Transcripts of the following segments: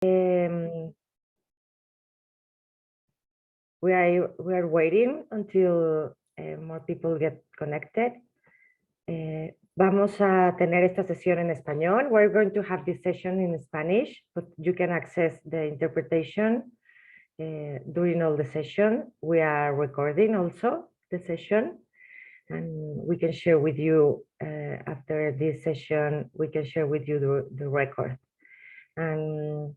We are waiting until more people get connected. Vamos a tener esta sesión en español. We're going to have this session in Spanish, but you can access the interpretation during all the session. We are recording also the session, and we can share with you after this session, we can share with you the record. And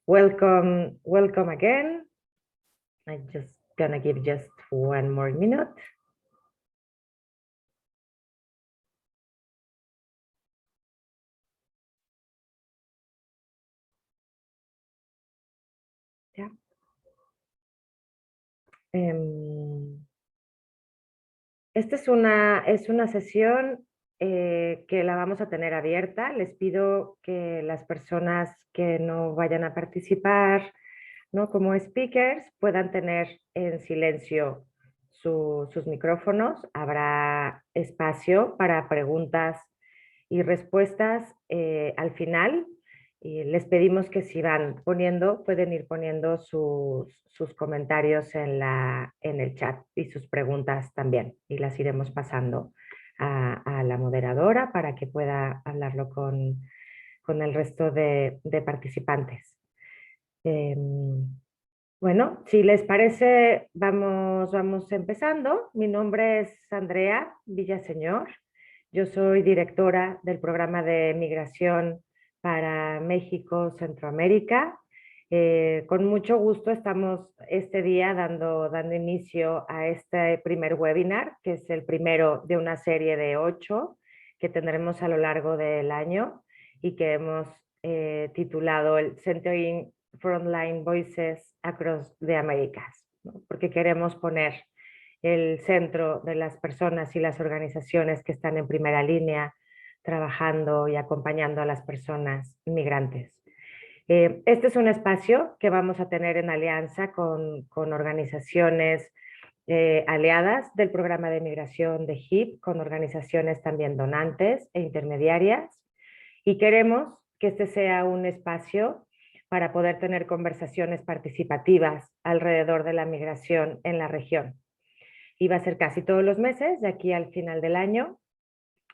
welcome again. I'm just gonna give just one more minute. Yeah. Esta es una sesión que la vamos a tener abierta. Les pido que las personas que no vayan a participar, ¿no?, como speakers, puedan tener en silencio sus micrófonos. Habrá espacio para preguntas y respuestas al final. Y les pedimos que si van poniendo, pueden ir poniendo sus comentarios en el chat y sus preguntas también. Y las iremos pasando a la moderadora para que pueda hablarlo con el resto de participantes. Bueno, si les parece, vamos empezando. Mi nombre es Andrea Villaseñor. Yo soy directora del programa de migración para México, Centroamérica. Con mucho gusto estamos este día dando inicio a este primer webinar, que es el primero de una serie de 8 que tendremos a lo largo del año y que hemos titulado el Centering Frontline Voices Across the Americas, ¿no?, porque queremos poner el centro de las personas y las organizaciones que están en primera línea trabajando y acompañando a las personas migrantes. Este es un espacio que vamos a tener en alianza con organizaciones aliadas del programa de migración de HIP, con organizaciones también donantes e intermediarias, y queremos que este sea un espacio para poder tener conversaciones participativas alrededor de la migración en la región. Y va a ser casi todos los meses, de aquí al final del año.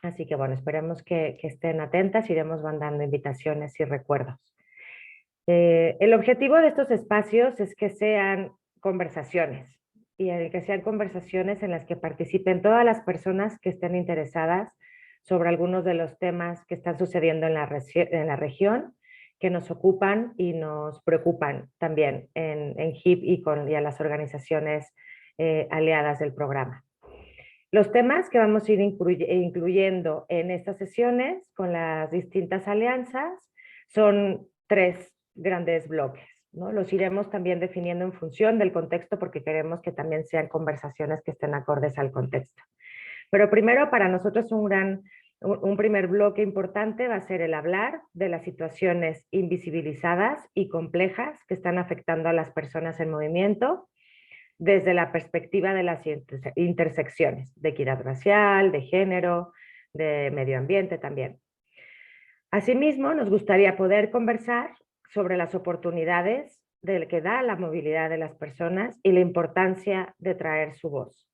Así que bueno, esperemos que estén atentas, iremos mandando invitaciones y recuerdos. El objetivo de estos espacios es que sean conversaciones, y que sean conversaciones en las que participen todas las personas que estén interesadas sobre algunos de los temas que están sucediendo en la región, que nos ocupan y nos preocupan también en HIP y a las organizaciones aliadas del programa. Los temas que vamos a ir incluyendo en estas sesiones con las distintas alianzas son 3 grandes bloques, ¿no? Los iremos también definiendo en función del contexto, porque queremos que también sean conversaciones que estén acordes al contexto. Pero primero, para nosotros un primer bloque importante va a ser el hablar de las situaciones invisibilizadas y complejas que están afectando a las personas en movimiento desde la perspectiva de las intersecciones, de equidad racial, de género, de medio ambiente también. Asimismo, nos gustaría poder conversar sobre las oportunidades que da la movilidad de las personas y la importancia de traer su voz.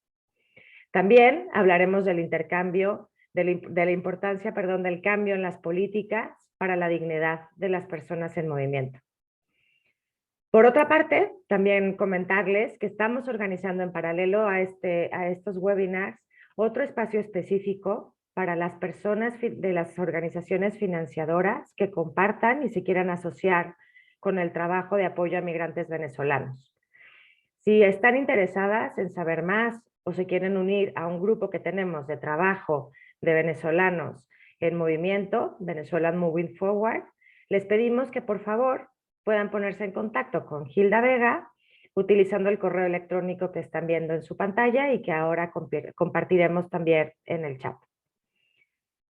También hablaremos del intercambio, de la importancia, del cambio en las políticas para la dignidad de las personas en movimiento. Por otra parte, también comentarles que estamos organizando en paralelo a estos webinars otro espacio específico para las personas de las organizaciones financiadoras que compartan y se quieran asociar con el trabajo de apoyo a migrantes venezolanos. Si están interesadas en saber más o se quieren unir a un grupo que tenemos de trabajo de venezolanos en movimiento, Venezuelan Moving Forward, les pedimos que por favor puedan ponerse en contacto con Hilda Vega utilizando el correo electrónico que están viendo en su pantalla y que ahora compartiremos también en el chat.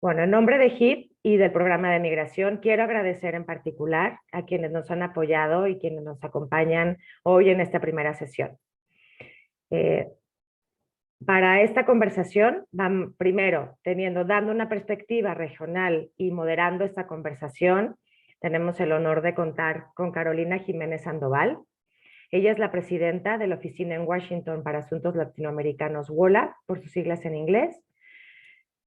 Bueno, en nombre de HIP y del programa de migración, quiero agradecer en particular a quienes nos han apoyado y quienes nos acompañan hoy en esta primera sesión. Para esta conversación, primero, dando una perspectiva regional y moderando esta conversación, tenemos el honor de contar con Carolina Jiménez Sandoval. Ella es la presidenta de la Oficina en Washington para Asuntos Latinoamericanos, WOLA, por sus siglas en inglés.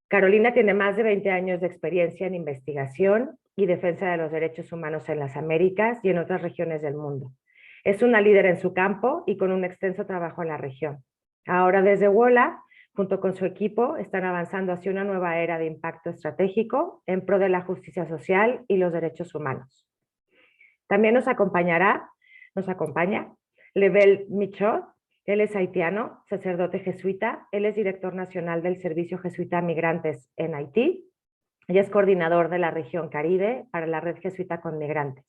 Carolina tiene más de 20 años de experiencia en investigación y defensa de los derechos humanos en las Américas y en otras regiones del mundo. Es una líder en su campo y con un extenso trabajo en la región. Ahora desde WOLA, junto con su equipo, están avanzando hacia una nueva era de impacto estratégico en pro de la justicia social y los derechos humanos. También nos acompaña Lebel Michaud. Él es haitiano, sacerdote jesuita. Él es director nacional del Servicio Jesuita a Migrantes en Haití. Ella es coordinador de la región Caribe para la Red Jesuita con Migrantes.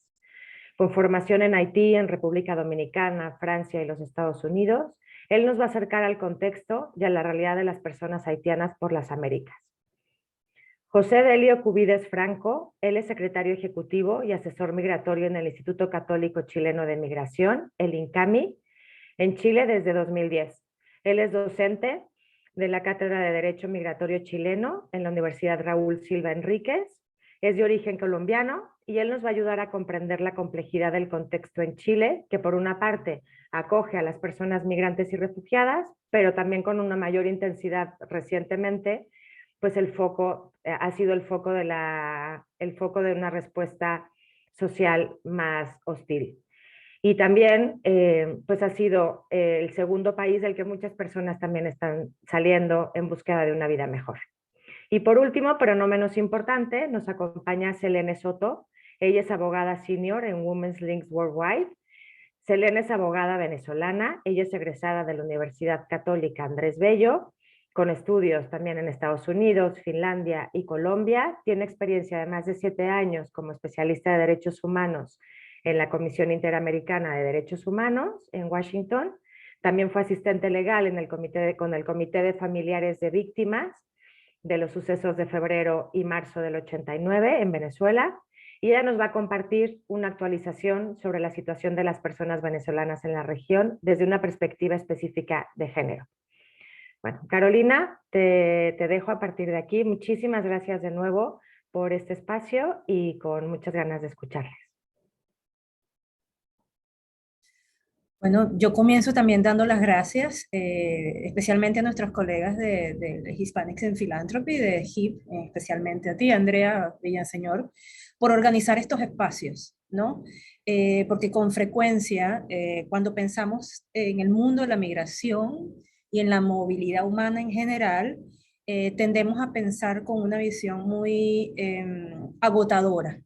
Con formación en Haití, en República Dominicana, Francia y los Estados Unidos, él nos va a acercar al contexto y a la realidad de las personas haitianas por las Américas. José Delio Cubides Franco, él es secretario ejecutivo y asesor migratorio en el Instituto Católico Chileno de Migración, el INCAMI, en Chile desde 2010. Él es docente de la Cátedra de Derecho Migratorio Chileno en la Universidad Raúl Silva Enríquez. Es de origen colombiano y él nos va a ayudar a comprender la complejidad del contexto en Chile, que por una parte acoge a las personas migrantes y refugiadas, pero también con una mayor intensidad recientemente, pues el foco ha sido el foco de una respuesta social más hostil. Y también pues ha sido el segundo país del que muchas personas también están saliendo en búsqueda de una vida mejor. Y por último, pero no menos importante, nos acompaña Selene Soto. Ella es abogada senior en Women's Links Worldwide. Selene es abogada venezolana. Ella es egresada de la Universidad Católica Andrés Bello, con estudios también en Estados Unidos, Finlandia y Colombia. Tiene experiencia de más de 7 años como especialista de derechos humanos en la Comisión Interamericana de Derechos Humanos en Washington. También fue asistente legal en con el Comité de Familiares de Víctimas de los sucesos de febrero y marzo del 89 en Venezuela. Y ella nos va a compartir una actualización sobre la situación de las personas venezolanas en la región desde una perspectiva específica de género. Bueno, Carolina, te dejo a partir de aquí. Muchísimas gracias de nuevo por este espacio y con muchas ganas de escucharles. Bueno, yo comienzo también dando las gracias, especialmente a nuestros colegas de Hispanics in Philanthropy, de HIP, especialmente a ti, Andrea Villaseñor, por organizar estos espacios, ¿no? Porque con frecuencia, cuando pensamos en el mundo de la migración y en la movilidad humana en general, tendemos a pensar con una visión muy agotadora,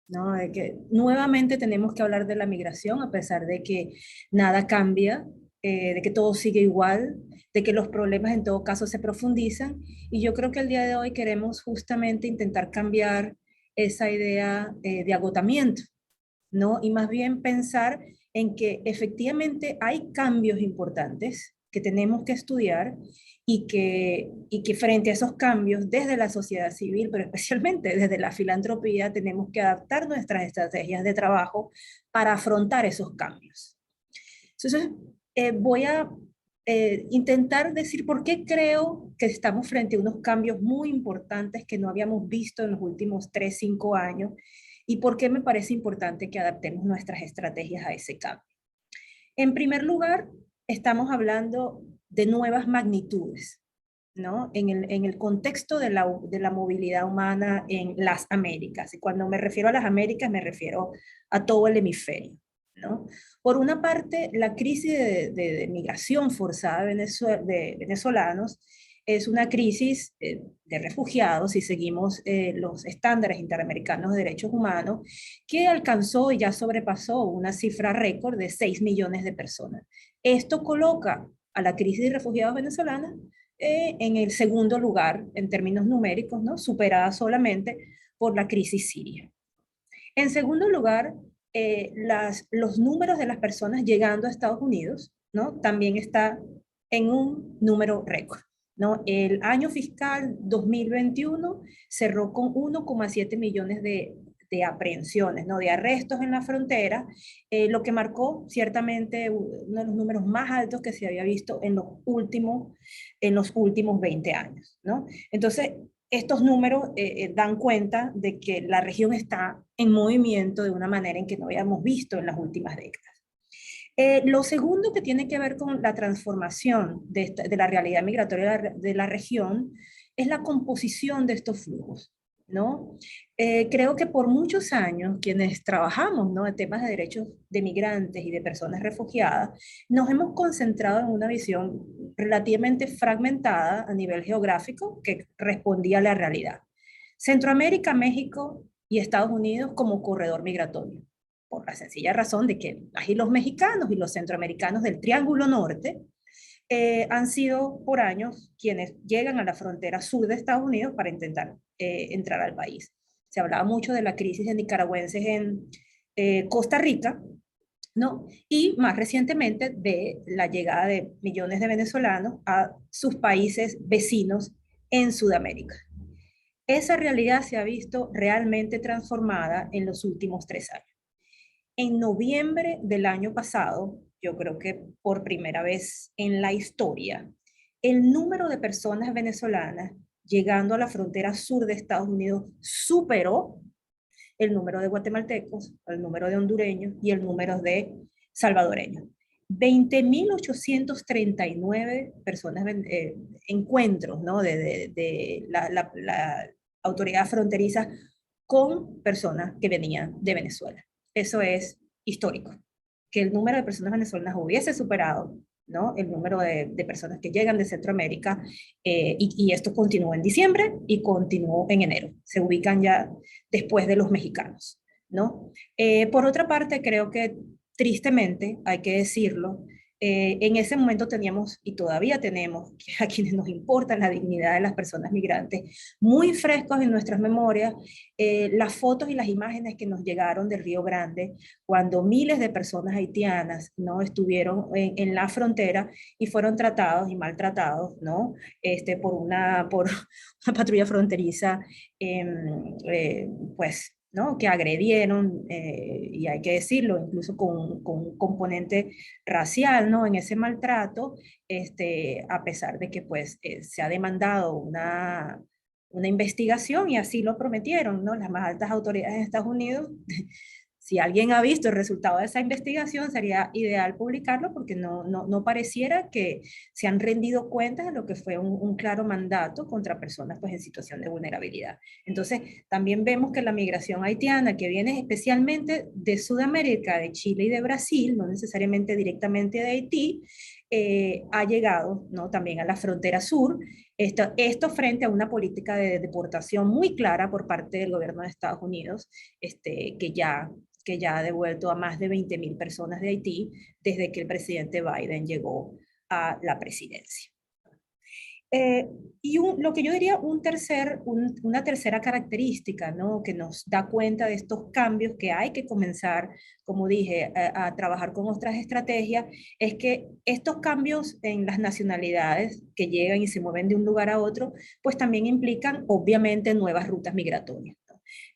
¿no? De que nuevamente tenemos que hablar de la migración a pesar de que nada cambia, de que todo sigue igual, de que los problemas en todo caso se profundizan. Y yo creo que el día de hoy queremos justamente intentar cambiar esa idea de agotamiento, ¿no? Y más bien pensar en que efectivamente hay cambios importantes que tenemos que estudiar y que frente a esos cambios, desde la sociedad civil, pero especialmente desde la filantropía, tenemos que adaptar nuestras estrategias de trabajo para afrontar esos cambios. Entonces, voy a intentar decir por qué creo que estamos frente a unos cambios muy importantes que no habíamos visto en los últimos 3, 5 años y por qué me parece importante que adaptemos nuestras estrategias a ese cambio. En primer lugar, estamos hablando de nuevas magnitudes, ¿no? En el contexto de la movilidad humana en las Américas. Y cuando me refiero a las Américas, me refiero a todo el hemisferio, ¿no? Por una parte, la crisis de migración forzada de venezolanos es una crisis de refugiados, si seguimos los estándares interamericanos de derechos humanos, que alcanzó y ya sobrepasó una cifra récord de 6 millones de personas. Esto coloca a la crisis de refugiados venezolana en el segundo lugar en términos numéricos, ¿no? Superada solamente por la crisis siria. En segundo lugar, los números de las personas llegando a Estados Unidos, ¿no? También está en un número récord, ¿no? El año fiscal 2021 cerró con 1,7 millones de aprehensiones, ¿no? De arrestos en la frontera, lo que marcó ciertamente uno de los números más altos que se había visto en los últimos 20 años, ¿no? Entonces, estos números dan cuenta de que la región está en movimiento de una manera en que no habíamos visto en las últimas décadas. Lo segundo que tiene que ver con la transformación de la realidad migratoria de la región es la composición de estos flujos, ¿no? Creo que por muchos años quienes trabajamos, ¿no?, en temas de derechos de migrantes y de personas refugiadas, nos hemos concentrado en una visión relativamente fragmentada a nivel geográfico que respondía a la realidad. Centroamérica, México y Estados Unidos como corredor migratorio, por la sencilla razón de que ahí los mexicanos y los centroamericanos del Triángulo Norte han sido por años quienes llegan a la frontera sur de Estados Unidos para intentar entrar al país. Se hablaba mucho de la crisis de nicaragüenses en Costa Rica, ¿no? Y más recientemente de la llegada de millones de venezolanos a sus países vecinos en Sudamérica. Esa realidad se ha visto realmente transformada en los últimos 3 años. En noviembre del año pasado, yo creo que por primera vez en la historia, el número de personas venezolanas llegando a la frontera sur de Estados Unidos superó el número de guatemaltecos, el número de hondureños y el número de salvadoreños. 20.839 personas, encuentros, ¿no?, de la autoridad fronteriza con personas que venían de Venezuela. Eso es histórico. Que el número de personas venezolanas hubiese superado, ¿no?, el número de personas que llegan de Centroamérica, y esto continuó en diciembre y continuó en enero. Se ubican ya después de los mexicanos, ¿no? Por otra parte, creo que tristemente, hay que decirlo, en ese momento teníamos y todavía tenemos a quienes nos importa la dignidad de las personas migrantes muy frescos en nuestras memorias, las fotos y las imágenes que nos llegaron del Río Grande cuando miles de personas haitianas, ¿no?, estuvieron en la frontera y fueron tratados y maltratados, ¿no?, por una patrulla fronteriza, pues, ¿no?, que agredieron, y hay que decirlo, incluso con un componente racial, ¿no?, en ese maltrato, a pesar de que pues se ha demandado una investigación y así lo prometieron, ¿no?, las más altas autoridades de Estados Unidos. Si alguien ha visto el resultado de esa investigación, sería ideal publicarlo porque no pareciera que se han rendido cuentas de lo que fue un claro mandato contra personas pues, en situación de vulnerabilidad. Entonces, también vemos que la migración haitiana, que viene especialmente de Sudamérica, de Chile y de Brasil, no necesariamente directamente de Haití, ha llegado, ¿no?, también a la frontera sur, esto frente a una política de deportación muy clara por parte del gobierno de Estados Unidos, que ya ha devuelto a más de 20.000 personas de Haití desde que el presidente Biden llegó a la presidencia. Y lo que yo diría una tercera característica, ¿no?, que nos da cuenta de estos cambios que hay que comenzar, como dije, a trabajar con otras estrategias, es que estos cambios en las nacionalidades que llegan y se mueven de un lugar a otro, pues también implican obviamente nuevas rutas migratorias.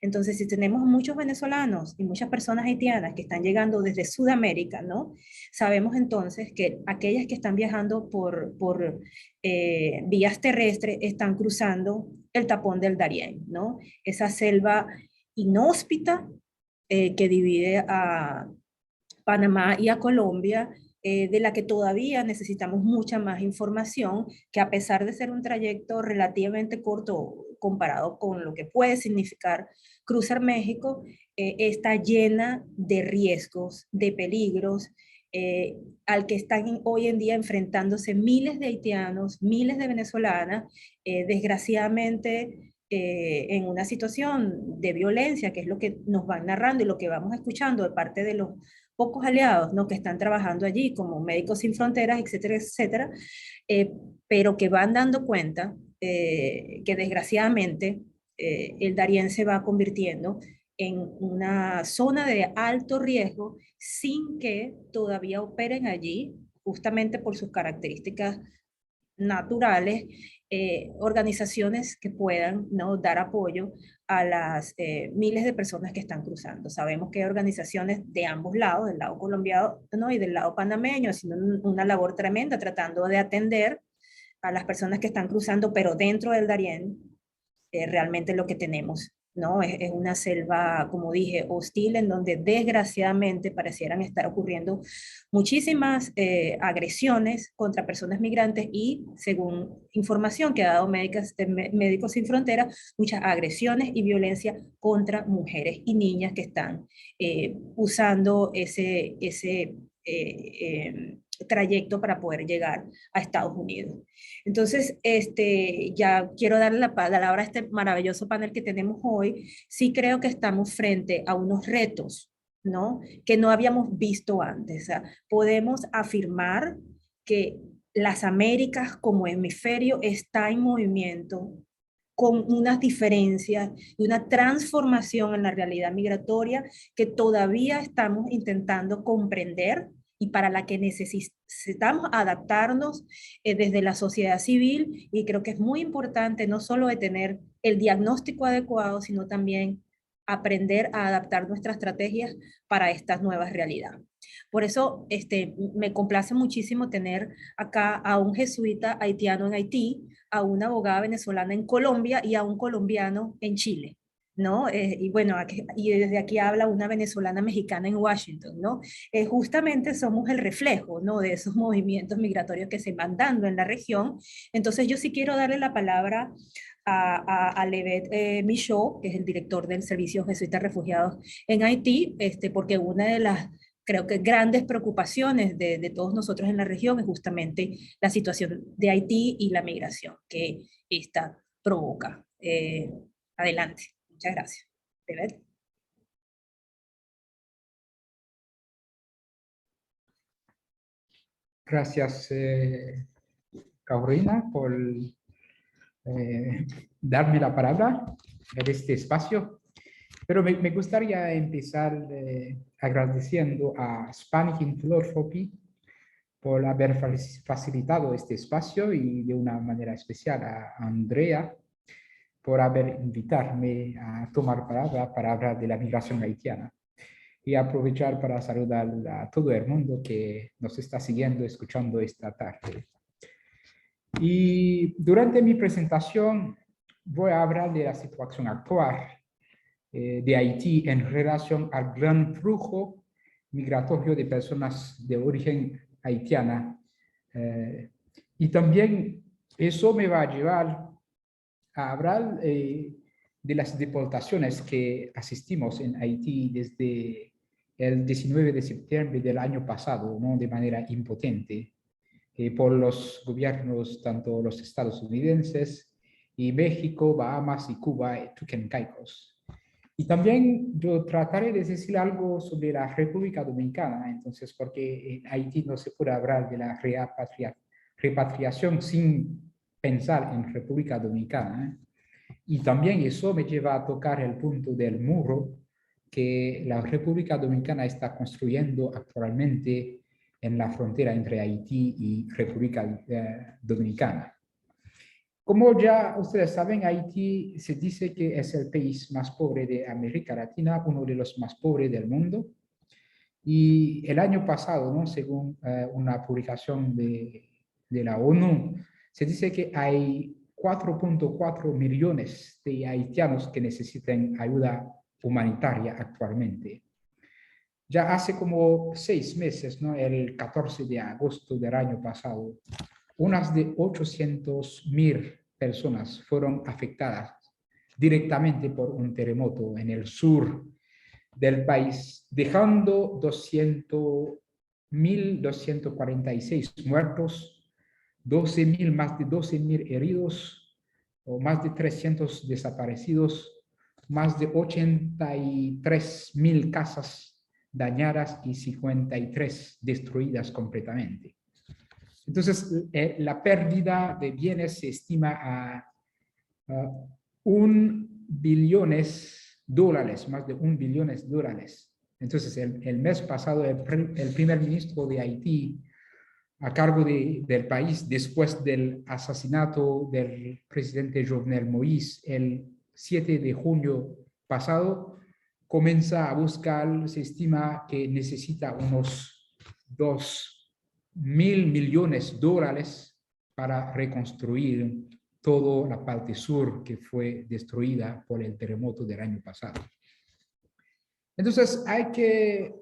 Entonces, si tenemos muchos venezolanos y muchas personas haitianas que están llegando desde Sudamérica, ¿no?, sabemos entonces que aquellas que están viajando por vías terrestres están cruzando el tapón del Darién, ¿no?, esa selva inhóspita que divide a Panamá y a Colombia, de la que todavía necesitamos mucha más información, que a pesar de ser un trayecto relativamente corto comparado con lo que puede significar cruzar México, está llena de riesgos, de peligros, al que están hoy en día enfrentándose miles de haitianos, miles de venezolanas, desgraciadamente en una situación de violencia, que es lo que nos van narrando y lo que vamos escuchando de parte de los pocos aliados, ¿no?, que están trabajando allí, como Médicos Sin Fronteras, etcétera, etcétera, pero que van dando cuenta que desgraciadamente el Darién se va convirtiendo en una zona de alto riesgo sin que todavía operen allí, justamente por sus características naturales, organizaciones que puedan, ¿no?, dar apoyo a las miles de personas que están cruzando. Sabemos que hay organizaciones de ambos lados, del lado colombiano, ¿no?, y del lado panameño, haciendo una labor tremenda tratando de atender a las personas que están cruzando, pero dentro del Darién, realmente lo que tenemos, ¿no? Es una selva, como dije, hostil, en donde desgraciadamente parecieran estar ocurriendo muchísimas agresiones contra personas migrantes y, según información que ha dado Médicos Sin Fronteras, muchas agresiones y violencia contra mujeres y niñas que están usando ese trayecto para poder llegar a Estados Unidos. Entonces, ya quiero darle la palabra a este maravilloso panel que tenemos hoy. Sí creo que estamos frente a unos retos, ¿no? Que no habíamos visto antes. O sea, podemos afirmar que las Américas como hemisferio está en movimiento con unas diferencias y una transformación en la realidad migratoria que todavía estamos intentando comprender y para la que necesitamos adaptarnos desde la sociedad civil, y creo que es muy importante no solo de tener el diagnóstico adecuado, sino también aprender a adaptar nuestras estrategias para estas nuevas realidades. Por eso me complace muchísimo tener acá a un jesuita haitiano en Haití, a una abogada venezolana en Colombia y a un colombiano en Chile, ¿no? Y bueno, y desde aquí habla una venezolana mexicana en Washington, ¿no? Justamente somos el reflejo, ¿no? De esos movimientos migratorios que se van dando en la región. Entonces yo sí quiero darle la palabra a Levet Michaud, que es el director del Servicio Jesuita Refugiados en Haití, porque una de las creo que grandes preocupaciones de todos nosotros en la región es justamente la situación de Haití y la migración que esta provoca. Adelante. Muchas gracias. Levet. Gracias, Carolina, por darme la palabra en este espacio. Pero me gustaría empezar agradeciendo a Hispanic in Philanthropy por haber facilitado este espacio y de una manera especial a Andrea por haber invitarme a tomar palabra para hablar de la migración haitiana. Y aprovechar para saludar a todo el mundo que nos está siguiendo, escuchando esta tarde. Y durante mi presentación voy a hablar de la situación actual de Haití en relación al gran flujo migratorio de personas de origen haitiana. Y también eso me va a llevar a hablar de las deportaciones que asistimos en Haití desde el 19 de septiembre del año pasado, ¿no? De manera impotente, por los gobiernos, tanto los estadounidenses y México, Bahamas y Cuba, Tuquencaicos. Y también yo trataré de decir algo sobre la República Dominicana, entonces, porque en Haití no se puede hablar de la repatriación sin pensar en República Dominicana. Y también eso me lleva a tocar el punto del muro que la República Dominicana está construyendo actualmente en la frontera entre Haití y República Dominicana. Como ya ustedes saben, Haití se dice que es el país más pobre de América Latina, uno de los más pobres del mundo. Y el año pasado, ¿no? Según una publicación de la ONU, se dice que hay 4.4 millones de haitianos que necesitan ayuda humanitaria actualmente. Ya hace como 6 meses, ¿no? El 14 de agosto del año pasado, unas de 800,000 personas fueron afectadas directamente por un terremoto en el sur del país, dejando 1.246 muertos, más de 12,000 heridos, o más de 300 desaparecidos, más de 83,000 casas dañadas y 53 destruidas completamente. Entonces, la pérdida de bienes se estima a $1 billón, más de $1 billón. Entonces, el mes pasado, el primer ministro de Haití, a cargo del país, después del asesinato del presidente Jovenel Moïse, el 7 de junio pasado, comienza a buscar, se estima que necesita unos $2,000 millones para reconstruir toda la parte sur que fue destruida por el terremoto del año pasado. Entonces hay que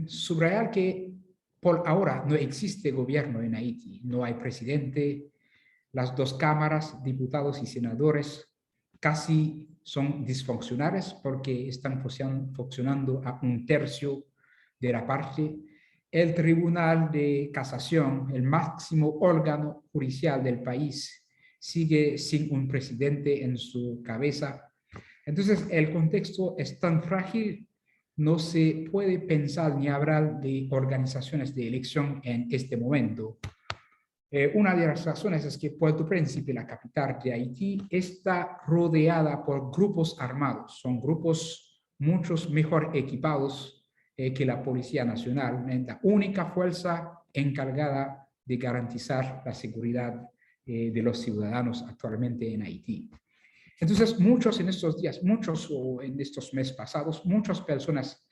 subrayar que por ahora no existe gobierno en Haití, no hay presidente, las dos cámaras, diputados y senadores, casi son disfuncionales porque están funcionando a un tercio de la parte. El Tribunal de Casación, el máximo órgano judicial del país, sigue sin un presidente en su cabeza. Entonces, el contexto es tan frágil, no se puede pensar ni hablar de organizaciones de elección en este momento. Una de las razones es que Puerto Príncipe, la capital de Haití, está rodeada por grupos armados. Son grupos muchos mejor equipados que la Policía Nacional, la única fuerza encargada de garantizar la seguridad de los ciudadanos actualmente en Haití. Entonces, muchos en estos días, muchos o en estos meses pasados, muchas personas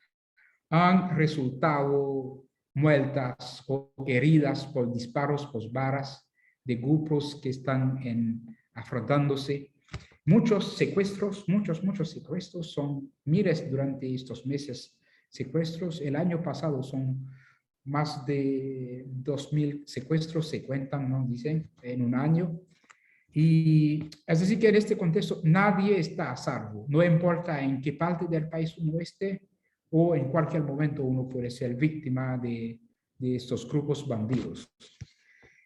han resultado muertas o heridas por disparos, por balas de grupos que están afrontándose. Muchos secuestros, muchos secuestros, son miles durante estos meses secuestros. El año pasado son más de 2.000 secuestros, se cuentan, ¿no? Dicen, en un año. Y es decir que en este contexto nadie está a salvo, no importa en qué parte del país uno esté, o en cualquier momento uno puede ser víctima de estos grupos bandidos.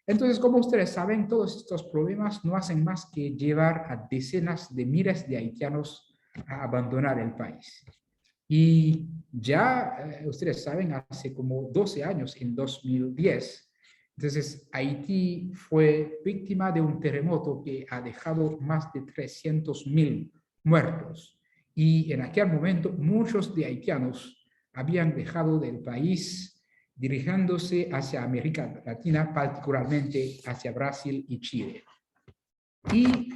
Entonces, como ustedes saben, todos estos problemas no hacen más que llevar a decenas de miles de haitianos a abandonar el país. Y ya, ustedes saben, hace como 12 años, en 2010, entonces Haití fue víctima de un terremoto que ha dejado más de 300.000 muertos. Y en aquel momento muchos de haitianos habían dejado del país dirigiéndose hacia América Latina, particularmente hacia Brasil y Chile. Y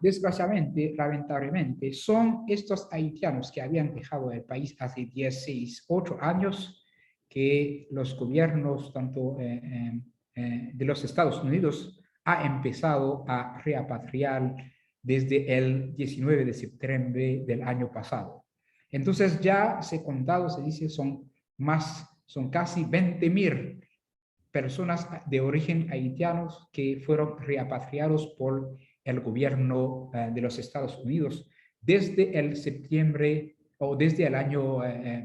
desgraciadamente, lamentablemente, son estos haitianos que habían dejado el país hace 16, 8 años que los gobiernos, tanto de los Estados Unidos, ha empezado a repatriar desde el 19 de septiembre del año pasado. Entonces ya se contado, se dice, son casi 20.000 personas de origen haitianos que fueron repatriados por el gobierno de los Estados Unidos desde el septiembre o desde el año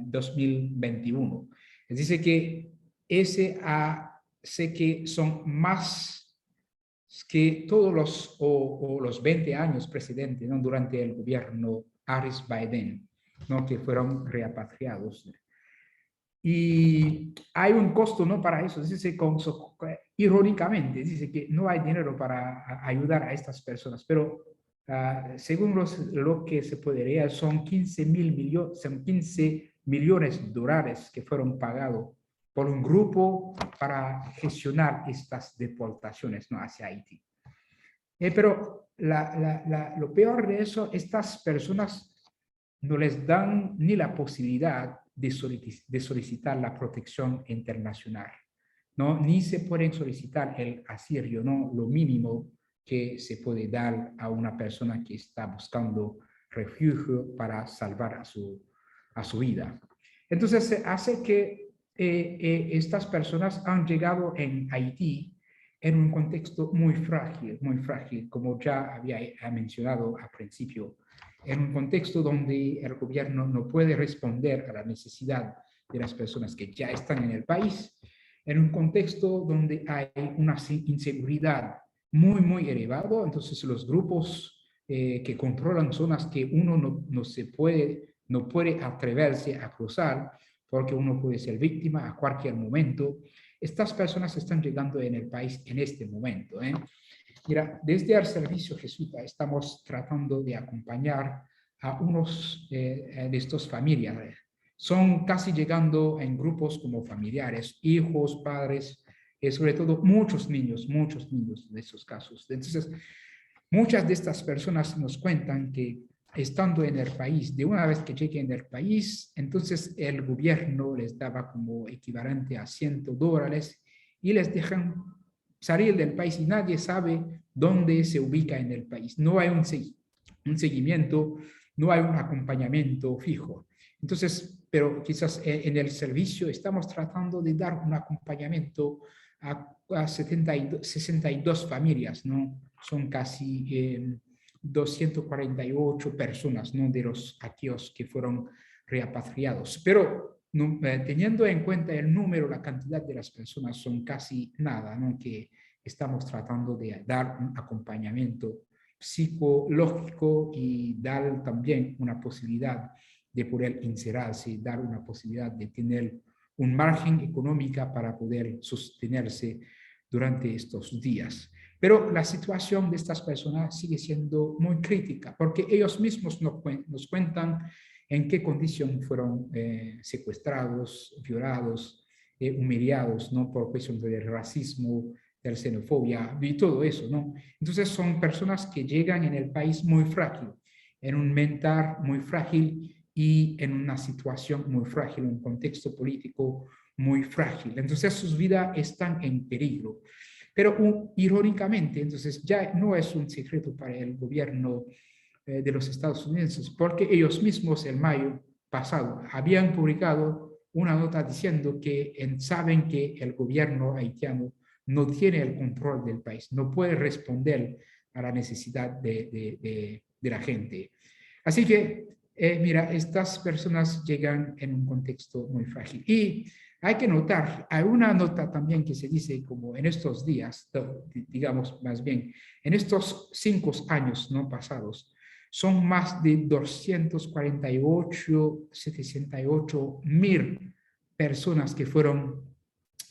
2021. Es decir, que ese hace que son más que todos los 20 años precedentes, ¿no? Durante el gobierno Harris-Biden, ¿no? Que fueron repatriados. Y hay un costo, ¿no? Para eso. Dice, irónicamente, dice que no hay dinero para ayudar a estas personas, pero según lo que se podría, son 15 millones de dólares que fueron pagados por un grupo para gestionar estas deportaciones, ¿no? Hacia Haití. Pero lo peor de eso, estas personas no les dan ni la posibilidad de solicitar la protección internacional, ¿no? Ni se pueden solicitar el asilo, ¿no? Lo mínimo que se puede dar a una persona que está buscando refugio para salvar a su vida. Entonces, hace que estas personas han llegado en Haití en un contexto muy frágil, como ya había mencionado al principio, en un contexto donde el gobierno no puede responder a la necesidad de las personas que ya están en el país, en un contexto donde hay una inseguridad muy elevada. Entonces los grupos que controlan zonas que uno no puede atreverse a cruzar porque uno puede ser víctima a cualquier momento. Estas personas están llegando en el país en este momento, ¿eh? Mira, desde el Servicio Jesuita estamos tratando de acompañar a unos de estos familias. Son casi llegando en grupos como familiares, hijos, padres, sobre todo muchos niños de estos casos. Entonces, muchas de estas personas nos cuentan que estando en el país, de una vez que lleguen al país, entonces el gobierno les daba como equivalente a $100 y les dejan salir del país y nadie sabe dónde se ubica en el país. No hay un seguimiento, no hay un acompañamiento fijo. Entonces, pero quizás en el servicio estamos tratando de dar un acompañamiento a 62 familias, ¿no? Son casi 248 personas, ¿no? De aquellos que fueron repatriados. Pero no, teniendo en cuenta el número, la cantidad de las personas son casi nada, ¿no? Que estamos tratando de dar un acompañamiento psicológico y dar también una posibilidad de poder insertarse, dar una posibilidad de tener un margen económico para poder sostenerse durante estos días. Pero la situación de estas personas sigue siendo muy crítica, porque ellos mismos nos cuentan en qué condición fueron secuestrados, violados, humillados, ¿no? Por cuestión del racismo, de la xenofobia y todo eso, ¿no? Entonces son personas que llegan en el país muy frágil, en un mental muy frágil y en una situación muy frágil, un contexto político muy frágil. Entonces sus vidas están en peligro. Pero irónicamente, entonces ya no es un secreto para el gobierno de los Estados Unidos, porque ellos mismos en mayo pasado habían publicado una nota diciendo que saben que el gobierno haitiano no tiene el control del país, no puede responder a la necesidad de la gente. Así que, mira, estas personas llegan en un contexto muy frágil. Y hay que notar, hay una nota también que se dice como en estos días, digamos más bien, en estos 5 años no pasados, son más de 248 mil personas que fueron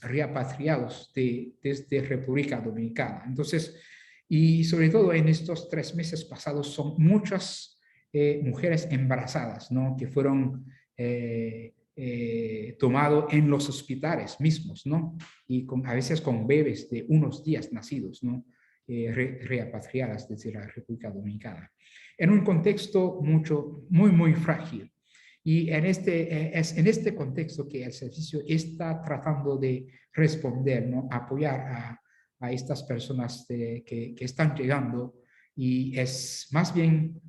repatriados desde República Dominicana. Entonces, y sobre todo en estos 3 meses pasados son muchas mujeres embarazadas, ¿no? Que fueron tomados en los hospitales mismos, ¿no? Y a veces con bebés de unos días nacidos, ¿no? Repatriadas desde la República Dominicana. En un contexto muy frágil. Y es en este contexto que el servicio está tratando de responder, ¿no? Apoyar a estas personas que están llegando. Y es más bien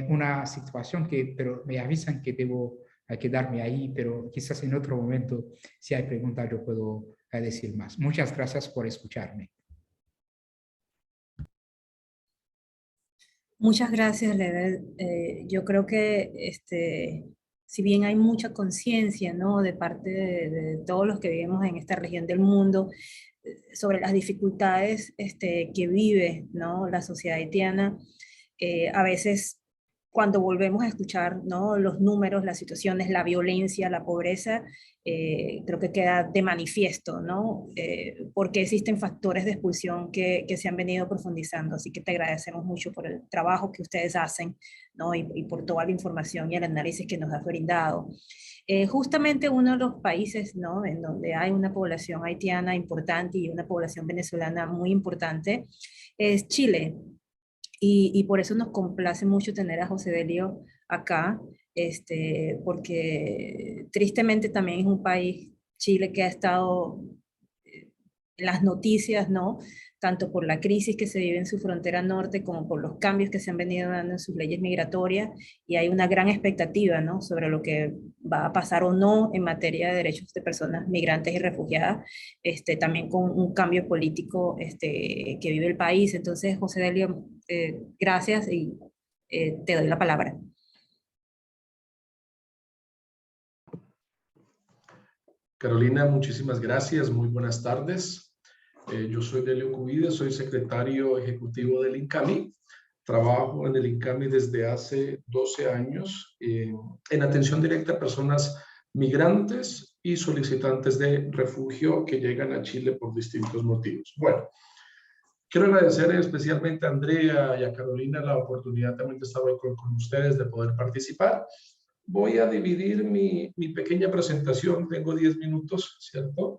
una situación pero me avisan que debo quedarme ahí, pero quizás en otro momento, si hay preguntas, yo puedo decir más. Muchas gracias por escucharme. Muchas gracias, Leder. Yo creo que si bien hay mucha conciencia, ¿no? De parte de todos los que vivimos en esta región del mundo sobre las dificultades que vive, ¿no? La sociedad haitiana, a veces cuando volvemos a escuchar, ¿no? Los números, las situaciones, la violencia, la pobreza, creo que queda de manifiesto, ¿no? Porque existen factores de expulsión que se han venido profundizando. Así que te agradecemos mucho por el trabajo que ustedes hacen, ¿no? Y por toda la información y el análisis que nos has brindado. Justamente uno de los países, ¿no? En donde hay una población haitiana importante y una población venezolana muy importante es Chile. Y por eso nos complace mucho tener a José Delio acá, porque tristemente también es un país, Chile, que ha estado en las noticias, ¿no? Tanto por la crisis que se vive en su frontera norte como por los cambios que se han venido dando en sus leyes migratorias, y hay una gran expectativa, ¿no? Sobre lo que va a pasar o no en materia de derechos de personas migrantes y refugiadas, también con un cambio político que vive el país. Entonces, José Delio, gracias y te doy la palabra. Carolina, muchísimas gracias. Muy buenas tardes. Yo soy Delio Cubide, soy secretario ejecutivo del INCAMI. Trabajo en el INCAMI desde hace 12 años en atención directa a personas migrantes y solicitantes de refugio que llegan a Chile por distintos motivos. Bueno, quiero agradecer especialmente a Andrea y a Carolina la oportunidad también de estar hoy con ustedes, de poder participar. Voy a dividir mi pequeña presentación, tengo 10 minutos, ¿cierto?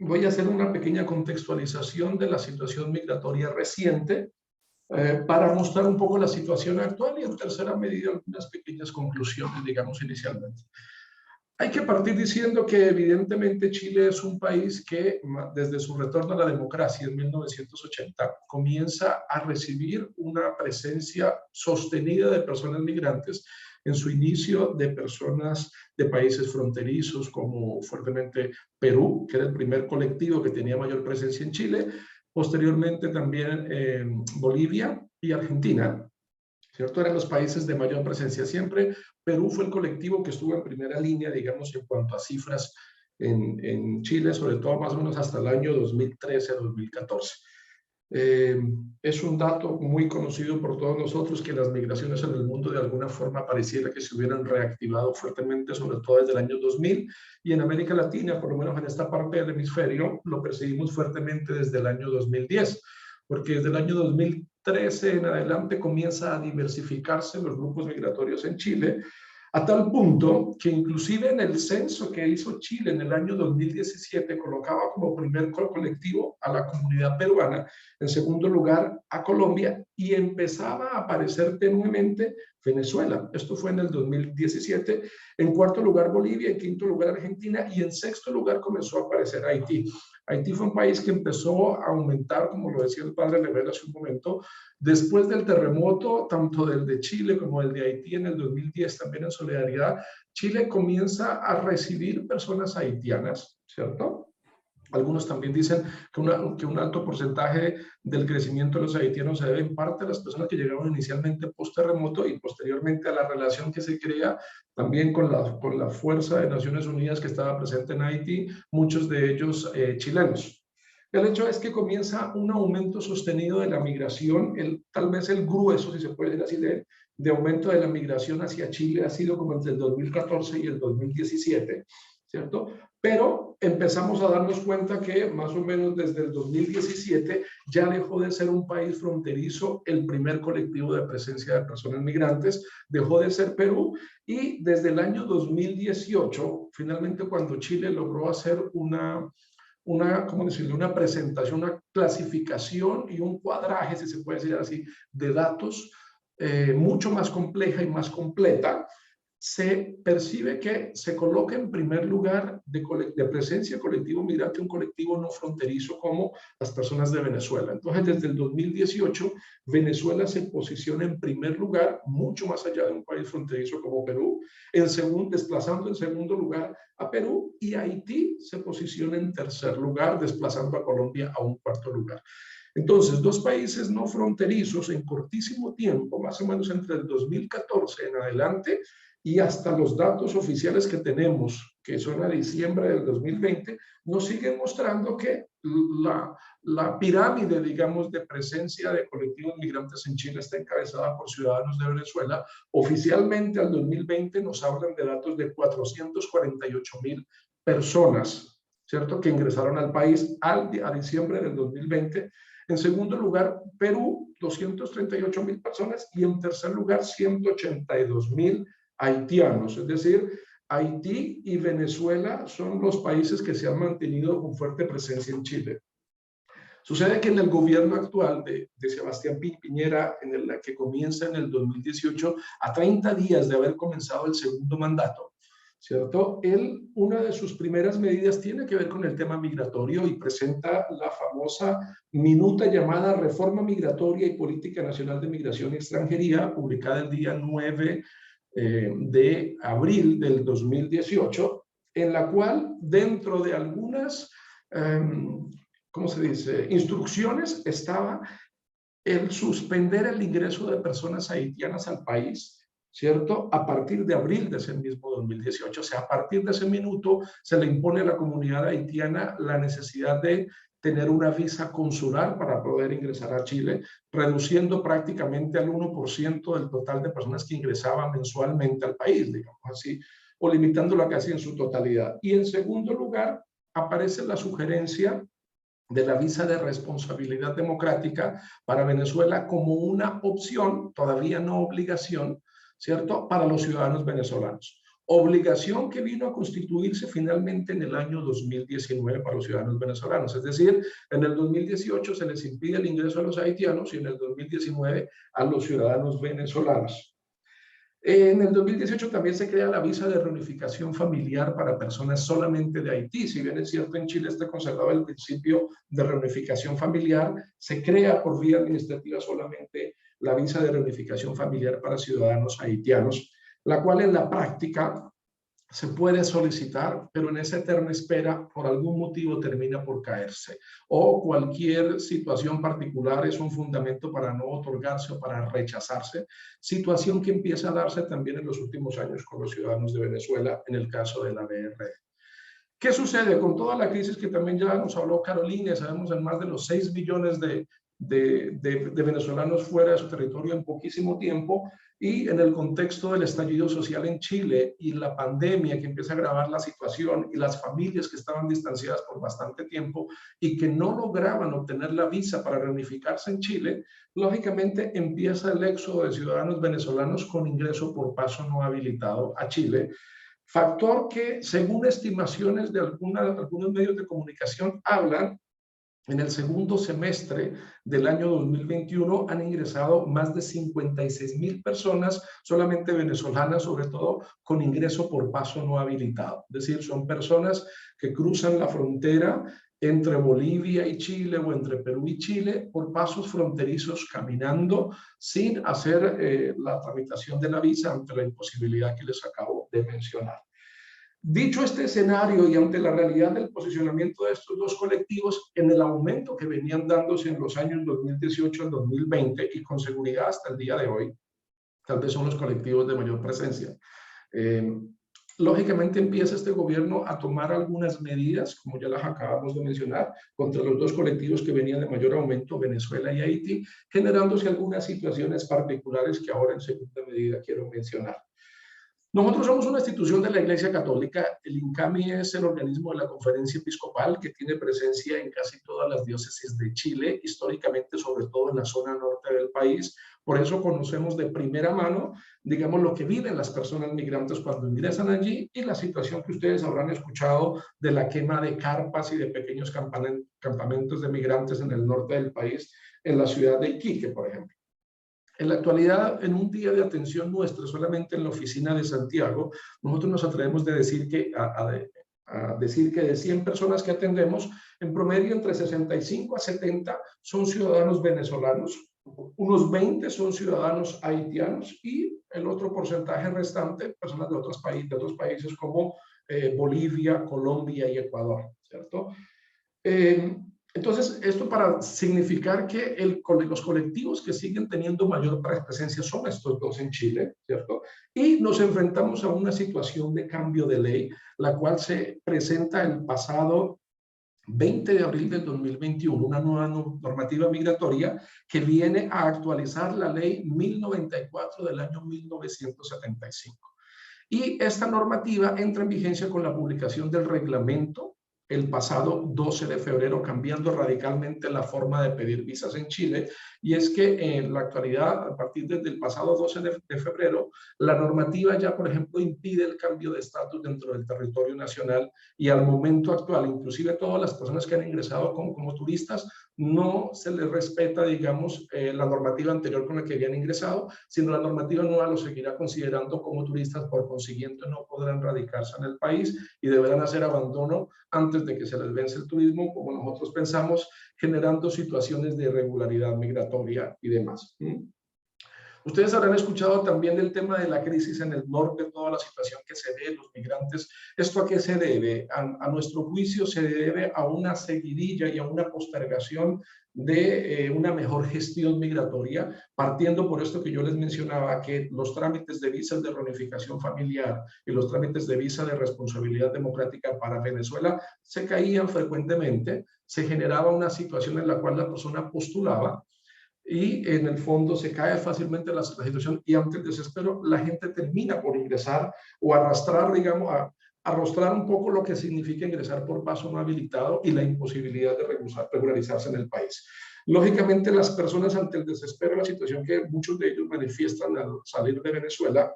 Voy a hacer una pequeña contextualización de la situación migratoria reciente para mostrar un poco la situación actual y en tercera medida algunas pequeñas conclusiones, digamos, inicialmente. Hay que partir diciendo que evidentemente Chile es un país que desde su retorno a la democracia en 1980 comienza a recibir una presencia sostenida de personas migrantes, en su inicio de personas de países fronterizos como fuertemente Perú, que era el primer colectivo que tenía mayor presencia en Chile, posteriormente también Bolivia y Argentina, ¿cierto? Eran los países de mayor presencia siempre. Perú fue el colectivo que estuvo en primera línea, digamos, en cuanto a cifras en Chile, sobre todo más o menos hasta el año 2013-2014. Es un dato muy conocido por todos nosotros que las migraciones en el mundo de alguna forma pareciera que se hubieran reactivado fuertemente, sobre todo desde el año 2000, y en América Latina, por lo menos en esta parte del hemisferio, lo percibimos fuertemente desde el año 2010, porque desde el año 2013 en adelante comienza a diversificarse los grupos migratorios en Chile, a tal punto que inclusive en el censo que hizo Chile en el año 2017 colocaba como primer colectivo a la comunidad peruana, en segundo lugar a Colombia y empezaba a aparecer tenuemente Venezuela. Esto fue en el 2017. En cuarto lugar Bolivia, en quinto lugar Argentina y en sexto lugar comenzó a aparecer Haití. Haití fue un país que empezó a aumentar, como lo decía el padre Lebel hace un momento, después del terremoto, tanto del de Chile como el de Haití en el 2010, también en solidaridad, Chile comienza a recibir personas haitianas, ¿cierto? Algunos también dicen que un alto porcentaje del crecimiento de los haitianos se debe en parte a las personas que llegaron inicialmente post-terremoto y posteriormente a la relación que se crea también con la fuerza de Naciones Unidas que estaba presente en Haití, muchos de ellos chilenos. El hecho es que comienza un aumento sostenido de la migración, tal vez el grueso, si se puede decir así, de aumento de la migración hacia Chile ha sido como entre el 2014 y el 2017, ¿cierto? Pero empezamos a darnos cuenta que más o menos desde el 2017 ya dejó de ser un país fronterizo el primer colectivo de presencia de personas migrantes, dejó de ser Perú y desde el año 2018, finalmente cuando Chile logró hacer ¿cómo decirlo? Una presentación, una clasificación y un cuadraje, si se puede decir así, de datos mucho más compleja y más completa, se percibe que se coloca en primer lugar de presencia colectivo migrante un colectivo no fronterizo como las personas de Venezuela. Entonces, desde el 2018, Venezuela se posiciona en primer lugar, mucho más allá de un país fronterizo como Perú, desplazando en segundo lugar a Perú, y Haití se posiciona en tercer lugar, desplazando a Colombia a un cuarto lugar. Entonces, dos países no fronterizos en cortísimo tiempo, más o menos entre el 2014 en adelante, y hasta los datos oficiales que tenemos, que son a diciembre del 2020, nos siguen mostrando que la pirámide, digamos, de presencia de colectivos migrantes en Chile está encabezada por ciudadanos de Venezuela. Oficialmente al 2020 nos hablan de datos de 448,000 personas, ¿cierto?, que ingresaron al país a diciembre del 2020. En segundo lugar, Perú, 238,000 personas, y en tercer lugar, 182,000 haitianos, es decir, Haití y Venezuela son los países que se han mantenido con fuerte presencia en Chile. Sucede que en el gobierno actual de Sebastián Piñera, que comienza en el 2018, a 30 días de haber comenzado el segundo mandato, ¿cierto? Una de sus primeras medidas tiene que ver con el tema migratorio y presenta la famosa minuta llamada Reforma Migratoria y Política Nacional de Migración y Extranjería, publicada el día 9 de abril del 2018, en la cual dentro de algunas, ¿cómo se dice?, instrucciones estaba el suspender el ingreso de personas haitianas al país, ¿cierto?, a partir de abril de ese mismo 2018. O sea, a partir de ese minuto se le impone a la comunidad haitiana la necesidad de tener una visa consular para poder ingresar a Chile, reduciendo prácticamente al 1% del total de personas que ingresaban mensualmente al país, digamos así, o limitándola casi en su totalidad. Y en segundo lugar, aparece la sugerencia de la visa de responsabilidad democrática para Venezuela como una opción, todavía no obligación, ¿cierto?, para los ciudadanos venezolanos. Obligación que vino a constituirse finalmente en el año 2019 para los ciudadanos venezolanos. Es decir, en el 2018 se les impide el ingreso a los haitianos y en el 2019 a los ciudadanos venezolanos. En el 2018 también se crea la visa de reunificación familiar para personas solamente de Haití. Si bien es cierto, en Chile está conservado el principio de reunificación familiar, se crea por vía administrativa solamente la visa de reunificación familiar para ciudadanos haitianos, la cual en la práctica se puede solicitar, pero en esa eterna espera por algún motivo termina por caerse, o cualquier situación particular es un fundamento para no otorgarse o para rechazarse, situación que empieza a darse también en los últimos años con los ciudadanos de Venezuela en el caso de la BRD. ¿Qué sucede con toda la crisis que también ya nos habló Carolina? Sabemos en más de los 6 millones de venezolanos fuera de su territorio en poquísimo tiempo, y en el contexto del estallido social en Chile y la pandemia que empieza a agravar la situación y las familias que estaban distanciadas por bastante tiempo y que no lograban obtener la visa para reunificarse en Chile, lógicamente empieza el éxodo de ciudadanos venezolanos con ingreso por paso no habilitado a Chile. Factor que, según estimaciones de algunos medios de comunicación, hablan en el segundo semestre del año 2021 han ingresado más de 56,000 personas, solamente venezolanas, sobre todo con ingreso por paso no habilitado. Es decir, son personas que cruzan la frontera entre Bolivia y Chile o entre Perú y Chile por pasos fronterizos caminando sin hacer la tramitación de la visa ante la imposibilidad que les acabo de mencionar. Dicho este escenario y ante la realidad del posicionamiento de estos dos colectivos en el aumento que venían dándose en los años 2018 al 2020 y con seguridad hasta el día de hoy, tal vez son los colectivos de mayor presencia. Lógicamente empieza este gobierno a tomar algunas medidas, como ya las acabamos de mencionar, contra los dos colectivos que venían de mayor aumento, Venezuela y Haití, generándose algunas situaciones particulares que ahora en segunda medida quiero mencionar. Nosotros somos una institución de la Iglesia Católica. El INCAMI es el organismo de la Conferencia Episcopal que tiene presencia en casi todas las diócesis de Chile, históricamente sobre todo en la zona norte del país. Por eso conocemos de primera mano, digamos, lo que viven las personas migrantes cuando ingresan allí y la situación que ustedes habrán escuchado de la quema de carpas y de pequeños campamentos de migrantes en el norte del país, en la ciudad de Iquique, por ejemplo. En la actualidad, en un día de atención nuestra, solamente en la oficina de Santiago, nosotros nos atrevemos a decir que de 100 personas que atendemos, en promedio entre 65 a 70 son ciudadanos venezolanos, unos 20 son ciudadanos haitianos y el otro porcentaje restante, personas de otros países como Bolivia, Colombia y Ecuador, ¿cierto? Entonces, esto para significar que los colectivos que siguen teniendo mayor presencia son estos dos en Chile, ¿cierto? Y nos enfrentamos a una situación de cambio de ley, la cual se presenta el pasado 20 de abril del 2021, una nueva normativa migratoria que viene a actualizar la ley 1094 del año 1975. Y esta normativa entra en vigencia con la publicación del reglamento el pasado 12 de febrero, cambiando radicalmente la forma de pedir visas en Chile. Y es que en la actualidad, a partir del pasado 12 de febrero, la normativa ya, por ejemplo, impide el cambio de estatus dentro del territorio nacional y al momento actual, inclusive todas las personas que han ingresado como turistas, no se les respeta, digamos, la normativa anterior con la que habían ingresado, sino la normativa nueva los seguirá considerando como turistas, por consiguiente no podrán radicarse en el país y deberán hacer abandono antes de que se les vence el turismo, como nosotros pensamos, generando situaciones de irregularidad migratoria y demás. Ustedes habrán escuchado también del tema de la crisis en el norte, toda la situación que se ve, los migrantes. ¿Esto a qué se debe? A nuestro juicio se debe a una seguidilla y a una postergación de una mejor gestión migratoria, partiendo por esto que yo les mencionaba, que los trámites de visas de reunificación familiar y los trámites de visa de responsabilidad democrática para Venezuela se caían frecuentemente, se generaba una situación en la cual la persona postulaba y en el fondo se cae fácilmente la situación y ante el desespero la gente termina por ingresar o arrastrar, digamos, arrostrar un poco lo que significa ingresar por paso no habilitado y la imposibilidad de regularizarse en el país. Lógicamente, las personas ante el desespero, la situación que muchos de ellos manifiestan al salir de Venezuela,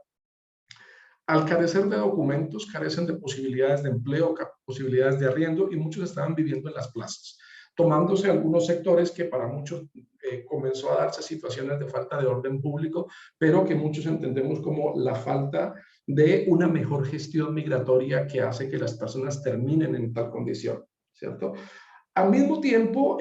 al carecer de documentos, carecen de posibilidades de empleo, posibilidades de arriendo y muchos estaban viviendo en las plazas. tomándose algunos sectores que para muchos comenzó a darse situaciones de falta de orden público, pero que muchos entendemos como la falta de una mejor gestión migratoria que hace que las personas terminen en tal condición, ¿cierto? Al mismo tiempo,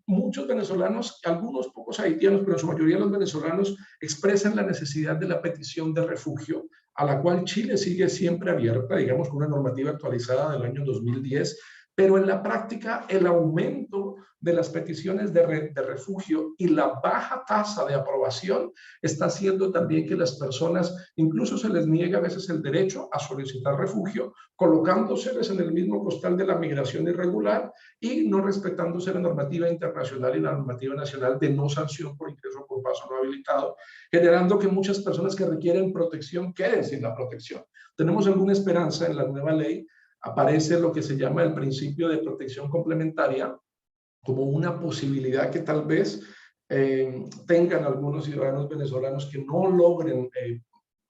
muchos venezolanos, algunos pocos haitianos, pero en su mayoría los venezolanos, expresan la necesidad de la petición de refugio, a la cual Chile sigue siempre abierta, digamos, con una normativa actualizada del año 2010, pero en la práctica el aumento de las peticiones de refugio y la baja tasa de aprobación está haciendo también que las personas incluso se les niegue a veces el derecho a solicitar refugio, colocándoseles en el mismo costal de la migración irregular y no respetándose la normativa internacional y la normativa nacional de no sanción por ingreso por paso no habilitado, generando que muchas personas que requieren protección queden sin la protección. ¿Tenemos alguna esperanza en la nueva ley? Aparece lo que se llama el principio de protección complementaria como una posibilidad que tal vez tengan algunos ciudadanos venezolanos que no logren,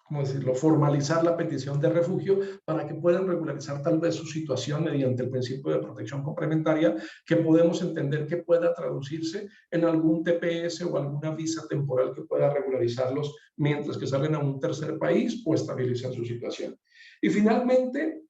¿cómo decirlo?, formalizar la petición de refugio para que puedan regularizar tal vez su situación mediante el principio de protección complementaria, que podemos entender que pueda traducirse en algún TPS o alguna visa temporal que pueda regularizarlos mientras que salen a un tercer país o estabilizan su situación. Y finalmente,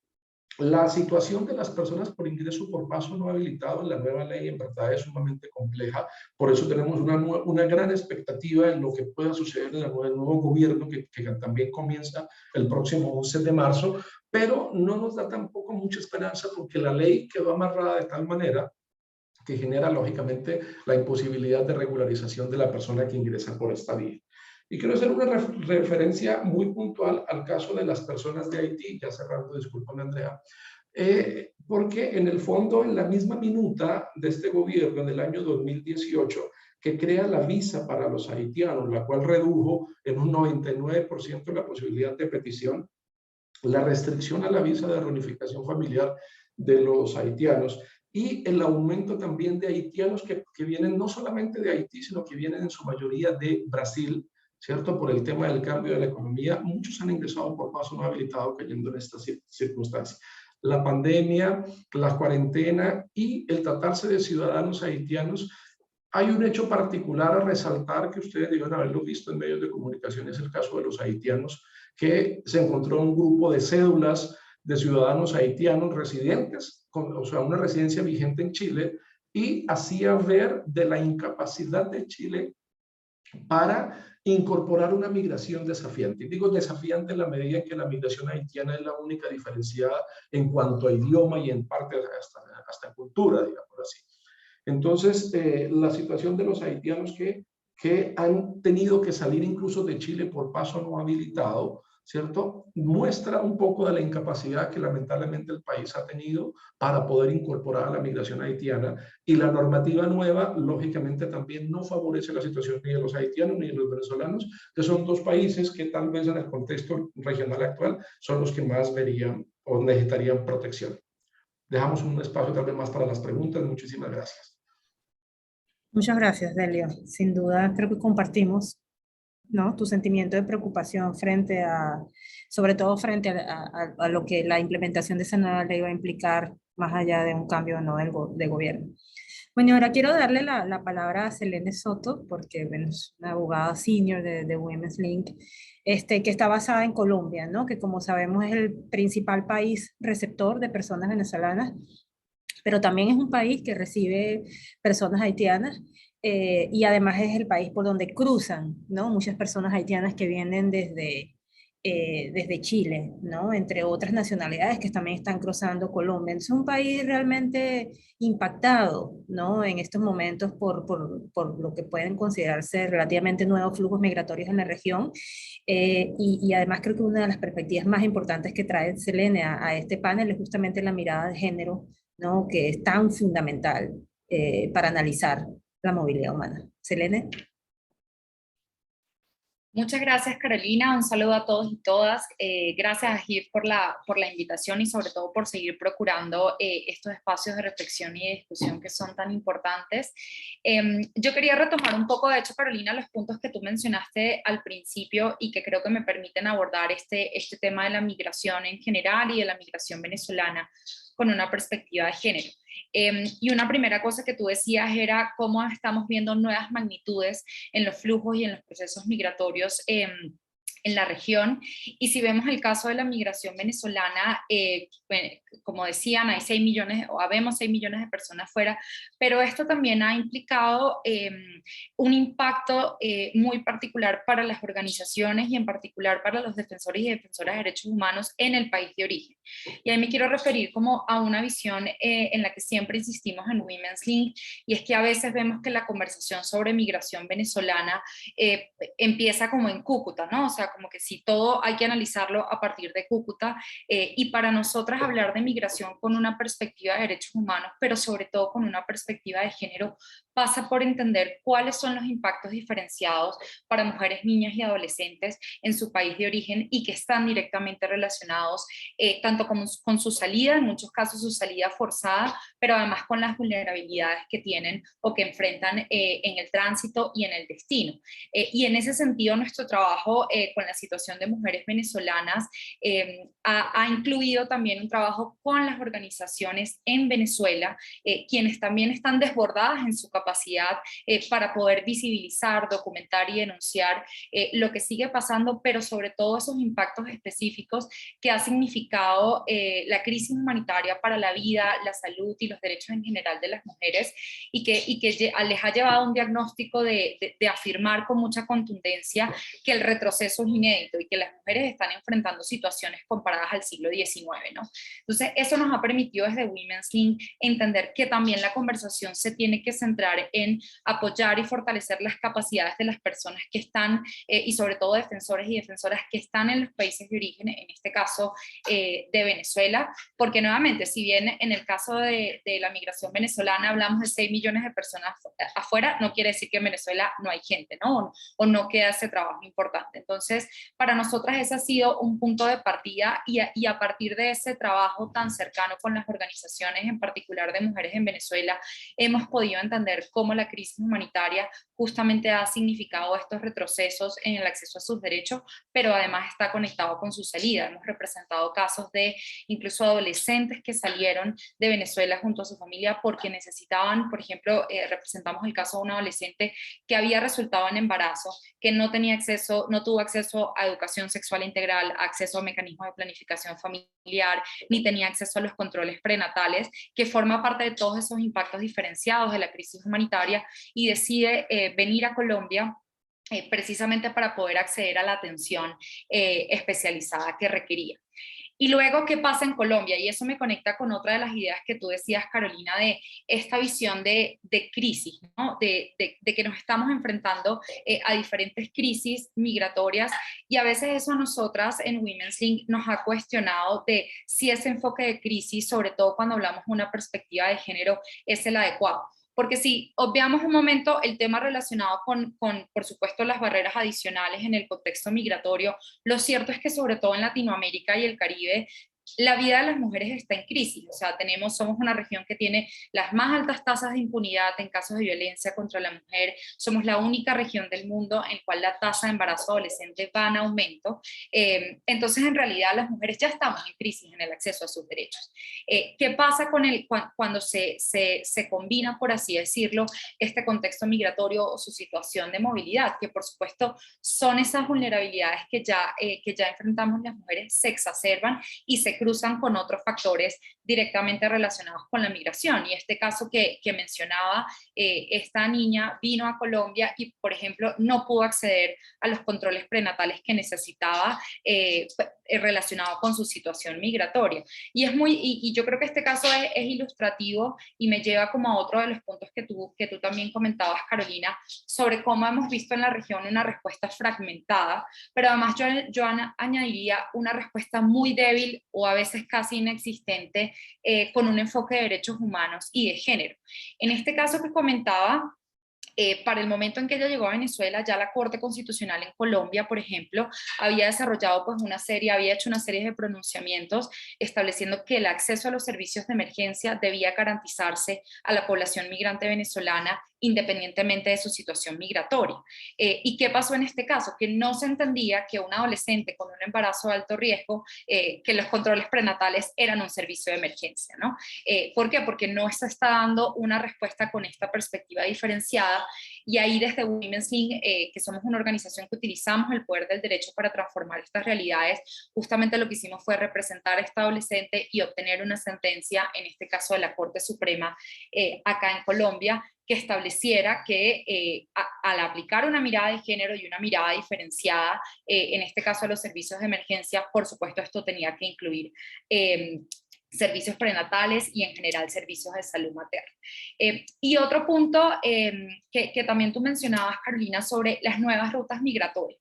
la situación de las personas por ingreso por paso no habilitado en la nueva ley en verdad es sumamente compleja. Por eso tenemos una gran expectativa en lo que pueda suceder en el nuevo gobierno que también comienza el próximo 11 de marzo, pero no nos da tampoco mucha esperanza porque la ley quedó amarrada de tal manera que genera lógicamente la imposibilidad de regularización de la persona que ingresa por esta vía. Y quiero hacer una referencia muy puntual al caso de las personas de Haití, ya cerrando, discúlpame Andrea, porque en el fondo, en la misma minuta de este gobierno del año 2018, que crea la visa para los haitianos, la cual redujo en un 99% la posibilidad de petición, la restricción a la visa de reunificación familiar de los haitianos y el aumento también de haitianos que vienen no solamente de Haití, sino que vienen en su mayoría de Brasil, ¿cierto? Por el tema del cambio de la economía, muchos han ingresado por paso no habilitado cayendo en estas circunstancias. La pandemia, la cuarentena y el tratarse de ciudadanos haitianos, hay un hecho particular a resaltar que ustedes deben haberlo visto en medios de comunicación, es el caso de los haitianos, que se encontró un grupo de cédulas de ciudadanos haitianos residentes, o sea, una residencia vigente en Chile, y hacía ver de la incapacidad de Chile para incorporar una migración desafiante. Y digo desafiante en la medida en que la migración haitiana es la única diferenciada en cuanto a idioma y en parte hasta cultura, digamos así. Entonces, la situación de los haitianos que han tenido que salir incluso de Chile por paso no habilitado, ¿cierto? Muestra un poco de la incapacidad que lamentablemente el país ha tenido para poder incorporar a la migración haitiana, y la normativa nueva, lógicamente, también no favorece la situación ni de los haitianos ni de los venezolanos, que son dos países que tal vez en el contexto regional actual son los que más verían o necesitarían protección. Dejamos un espacio tal vez más para las preguntas. Muchísimas gracias. Muchas gracias, Delio. Sin duda, creo que compartimos, ¿no?, tu sentimiento de preocupación frente a, sobre todo frente a lo que la implementación de esa nueva ley va a implicar más allá de un cambio o no de gobierno. Bueno, ahora quiero darle la palabra a Selene Soto, porque bueno, es una abogada senior de Women's Link, que está basada en Colombia, ¿no?, que como sabemos es el principal país receptor de personas venezolanas, pero también es un país que recibe personas haitianas, y además es el país por donde cruzan, ¿no?, muchas personas haitianas que vienen desde Chile, ¿no?, entre otras nacionalidades que también están cruzando Colombia. Es un país realmente impactado, ¿no?, en estos momentos por lo que pueden considerarse relativamente nuevos flujos migratorios en la región. Y además creo que una de las perspectivas más importantes que trae Selene a este panel es justamente la mirada de género, ¿no?, que es tan fundamental para analizar la movilidad humana. Selene. Muchas gracias, Carolina. Un saludo a todos y todas. Gracias a GIF por la invitación y sobre todo por seguir procurando estos espacios de reflexión y de discusión que son tan importantes. Yo quería retomar un poco, de hecho, Carolina, los puntos que tú mencionaste al principio y que creo que me permiten abordar este tema de la migración en general y de la migración venezolana. con una perspectiva de género. Y una primera cosa que tú decías era cómo estamos viendo nuevas magnitudes en los flujos y en los procesos migratorios en la región. Y si vemos el caso de la migración venezolana, como decían, hay 6 millones, o habemos 6 millones de personas fuera, pero esto también ha implicado un impacto muy particular para las organizaciones y en particular para los defensores y defensoras de derechos humanos en el país de origen. Y ahí me quiero referir como a una visión en la que siempre insistimos en Women's Link, y es que a veces vemos que la conversación sobre migración venezolana empieza como en Cúcuta, ¿no? O sea, como que si todo hay que analizarlo a partir de Cúcuta, y para nosotras hablar de migración con una perspectiva de derechos humanos, pero sobre todo con una perspectiva de género, pasa por entender cuáles son los impactos diferenciados para mujeres, niñas y adolescentes en su país de origen y que están directamente relacionados tanto con su salida, en muchos casos su salida forzada, pero además con las vulnerabilidades que tienen o que enfrentan en el tránsito y en el destino. Y en ese sentido nuestro trabajo con la situación de mujeres venezolanas ha incluido también un trabajo con las organizaciones en Venezuela, quienes también están desbordadas en su capacidad para poder visibilizar, documentar y denunciar lo que sigue pasando, pero sobre todo esos impactos específicos que ha significado la crisis humanitaria para la vida, la salud y los derechos en general de las mujeres, y que les ha llevado a un diagnóstico de afirmar con mucha contundencia que el retroceso es inédito y que las mujeres están enfrentando situaciones comparadas al siglo XIX, ¿no? Entonces, eso nos ha permitido desde Women's Link entender que también la conversación se tiene que centrar en apoyar y fortalecer las capacidades de las personas que están, y sobre todo defensores y defensoras que están en los países de origen, en este caso de Venezuela, porque nuevamente, si bien en el caso de la migración venezolana hablamos de 6 millones de personas afuera, no quiere decir que en Venezuela no hay gente, ¿no? O no queda ese trabajo importante. Entonces, para nosotras ese ha sido un punto de partida, y a partir de ese trabajo tan cercano con las organizaciones, en particular de mujeres en Venezuela, hemos podido entender cómo la crisis humanitaria justamente ha significado estos retrocesos en el acceso a sus derechos, pero además está conectado con su salida. Hemos representado casos de incluso adolescentes que salieron de Venezuela junto a su familia porque necesitaban, por ejemplo, representamos el caso de un adolescente que había resultado en embarazo, que no tenía acceso, no tuvo acceso a educación sexual integral, acceso a mecanismos de planificación familiar, ni tenía acceso a los controles prenatales, que forma parte de todos esos impactos diferenciados de la crisis humanitaria, y decide venir a Colombia precisamente para poder acceder a la atención especializada que requería. Y luego, ¿qué pasa en Colombia? Y eso me conecta con otra de las ideas que tú decías, Carolina, de esta visión de crisis, ¿no? De que nos estamos enfrentando a diferentes crisis migratorias, y a veces eso a nosotras en Women's Link nos ha cuestionado de si ese enfoque de crisis, sobre todo cuando hablamos de una perspectiva de género, es el adecuado. Porque si obviamos un momento el tema relacionado con, por supuesto, las barreras adicionales en el contexto migratorio, lo cierto es que sobre todo en Latinoamérica y el Caribe, la vida de las mujeres está en crisis. O sea, somos una región que tiene las más altas tasas de impunidad en casos de violencia contra la mujer. Somos la única región del mundo en la cual la tasa de embarazo adolescente va en aumento. Entonces, en realidad, las mujeres ya estamos en crisis en el acceso a sus derechos. ¿Qué pasa cuando se combina, por así decirlo, este contexto migratorio o su situación de movilidad? Que por supuesto son esas vulnerabilidades que ya enfrentamos las mujeres, se exacerban y se cruzan con otros factores directamente relacionados con la migración. Y este caso que mencionaba, esta niña vino a Colombia y, por ejemplo, no pudo acceder a los controles prenatales que necesitaba relacionado con su situación migratoria. Y yo creo que este caso es ilustrativo y me lleva como a otro de los puntos que tú también comentabas, Carolina, sobre cómo hemos visto en la región una respuesta fragmentada, pero además yo añadiría una respuesta muy débil o a veces casi inexistente con un enfoque de derechos humanos y de género. En este caso que comentaba, para el momento en que ella llegó a Venezuela, ya la Corte Constitucional en Colombia, por ejemplo, había desarrollado había hecho una serie de pronunciamientos estableciendo que el acceso a los servicios de emergencia debía garantizarse a la población migrante venezolana independientemente de su situación migratoria. ¿Y qué pasó en este caso? Que no se entendía que un adolescente con un embarazo de alto riesgo, que los controles prenatales eran un servicio de emergencia, ¿no? ¿Por qué? Porque no se está dando una respuesta con esta perspectiva diferenciada, y ahí desde Women's Link, que somos una organización que utilizamos el poder del derecho para transformar estas realidades, justamente lo que hicimos fue representar a esta adolescente y obtener una sentencia, en este caso de la Corte Suprema, acá en Colombia, que estableciera que al aplicar una mirada de género y una mirada diferenciada, en este caso a los servicios de emergencia, por supuesto esto tenía que incluir servicios prenatales y en general servicios de salud materna. Y otro punto que también tú mencionabas, Carolina, sobre las nuevas rutas migratorias.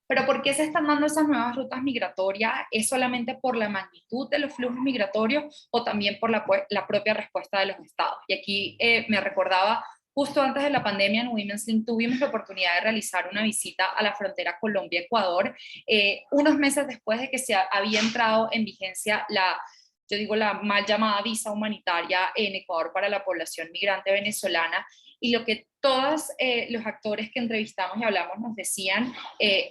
Pero ¿por qué se están dando esas nuevas rutas migratorias? ¿Es solamente por la magnitud de los flujos migratorios o también por la propia respuesta de los estados? Y aquí me recordaba, justo antes de la pandemia en Women's Link tuvimos la oportunidad de realizar una visita a la frontera Colombia-Ecuador, unos meses después de que se había entrado en vigencia yo digo la mal llamada visa humanitaria en Ecuador para la población migrante venezolana, y lo que todos los actores que entrevistamos y hablamos nos decían,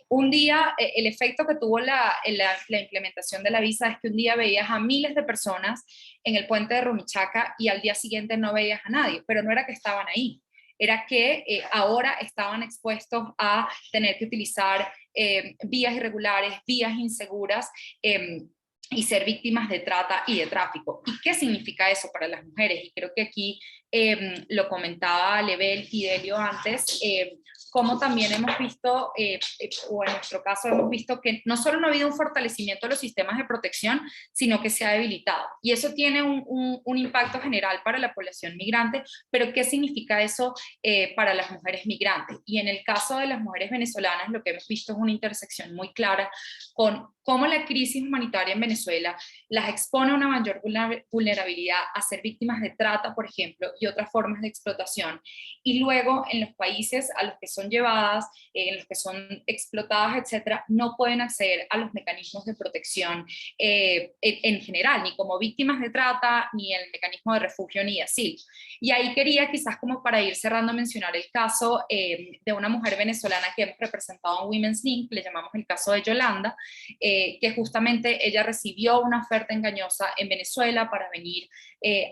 un día, el efecto que tuvo la implementación de la visa es que un día veías a miles de personas en el puente de Rumichaca y al día siguiente no veías a nadie, pero no era que estaban ahí, era que ahora estaban expuestos a tener que utilizar vías irregulares, vías inseguras, y ser víctimas de trata y de tráfico. ¿Y qué significa eso para las mujeres? Y creo que aquí lo comentaba Lebel y Delio antes, como también hemos visto, o en nuestro caso hemos visto que no solo no ha habido un fortalecimiento de los sistemas de protección, sino que se ha debilitado. Y eso tiene un impacto general para la población migrante, pero ¿qué significa eso para las mujeres migrantes? Y en el caso de las mujeres venezolanas, lo que hemos visto es una intersección muy clara con cómo la crisis humanitaria en Venezuela las expone a una mayor vulnerabilidad a ser víctimas de trata, por ejemplo, y otras formas de explotación. Y luego en los países a los que son llevadas, en los que son explotadas, etcétera, no pueden acceder a los mecanismos de protección en general, ni como víctimas de trata, ni el mecanismo de refugio, ni de asilo. Y ahí quería, quizás como para ir cerrando, mencionar el caso de una mujer venezolana que hemos representado en Women's Link, le llamamos el caso de Yolanda, que justamente ella recibió una oferta engañosa en Venezuela para venir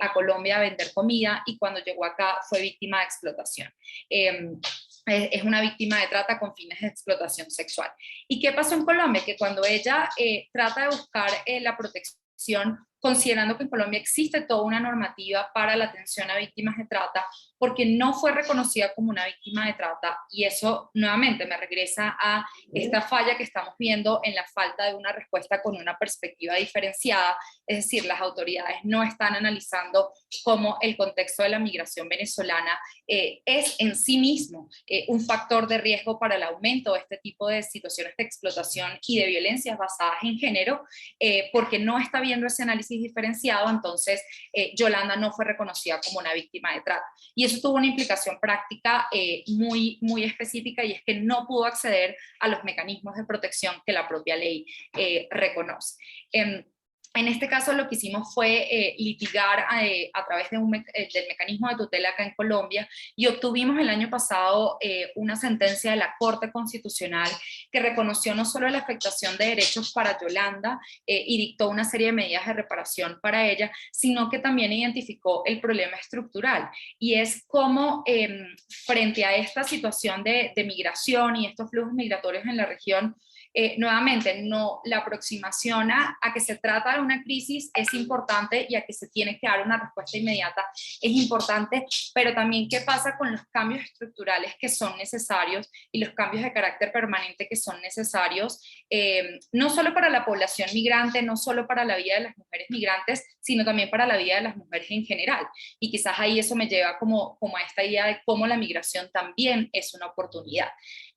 a Colombia a vender comida, y cuando llegó acá fue víctima de explotación. Es una víctima de trata con fines de explotación sexual. ¿Y qué pasó en Colombia? Que cuando ella trata de buscar la protección, considerando que en Colombia existe toda una normativa para la atención a víctimas de trata, porque no fue reconocida como una víctima de trata, y eso nuevamente me regresa a esta falla que estamos viendo en la falta de una respuesta con una perspectiva diferenciada, es decir, las autoridades no están analizando cómo el contexto de la migración venezolana es en sí mismo un factor de riesgo para el aumento de este tipo de situaciones de explotación y de violencias basadas en género, porque no está viendo ese análisis diferenciado. Entonces Yolanda no fue reconocida como una víctima de trata, y eso tuvo una implicación práctica muy, muy específica, y es que no pudo acceder a los mecanismos de protección que la propia ley reconoce. En este caso lo que hicimos fue litigar a través de del mecanismo de tutela acá en Colombia, y obtuvimos el año pasado una sentencia de la Corte Constitucional que reconoció no solo la afectación de derechos para Yolanda y dictó una serie de medidas de reparación para ella, sino que también identificó el problema estructural, y es cómo frente a esta situación de migración y estos flujos migratorios en la región, nuevamente, no, la aproximación a que se trata de una crisis es importante, y a que se tiene que dar una respuesta inmediata es importante, pero también qué pasa con los cambios estructurales que son necesarios y los cambios de carácter permanente que son necesarios, no solo para la población migrante, no solo para la vida de las mujeres migrantes, sino también para la vida de las mujeres en general. Y quizás ahí eso me lleva como a esta idea de cómo la migración también es una oportunidad.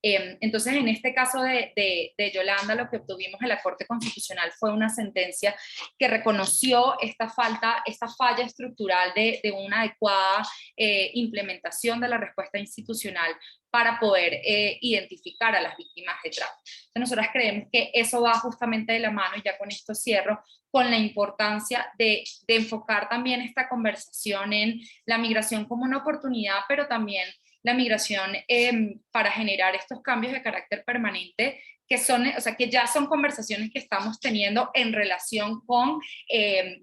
Entonces, en este caso de Yolanda, lo que obtuvimos en la Corte Constitucional fue una sentencia que reconoció esta falla estructural de una adecuada implementación de la respuesta institucional para poder identificar a las víctimas de trata. Entonces nosotras creemos que eso va justamente de la mano, y ya con esto cierro, con la importancia de enfocar también esta conversación en la migración como una oportunidad, pero también la migración para generar estos cambios de carácter permanente, que son, o sea, que ya son conversaciones que estamos teniendo en relación con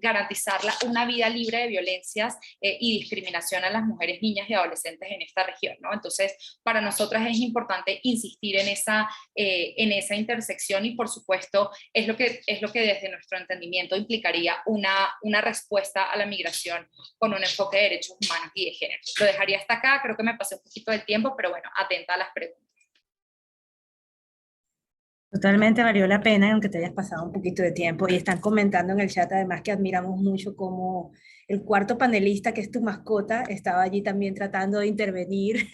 garantizar una vida libre de violencias y discriminación a las mujeres, niñas y adolescentes en esta región, ¿no? Entonces, para nosotras es importante insistir en esa intersección, y por supuesto es lo que desde nuestro entendimiento implicaría una respuesta a la migración con un enfoque de derechos humanos y de género. Lo dejaría hasta acá, creo que me pasé un poquito del tiempo, pero bueno, atenta a las preguntas. Totalmente valió la pena, aunque te hayas pasado un poquito de tiempo. Y están comentando en el chat, además, que admiramos mucho como el cuarto panelista, que es tu mascota, estaba allí también tratando de intervenir.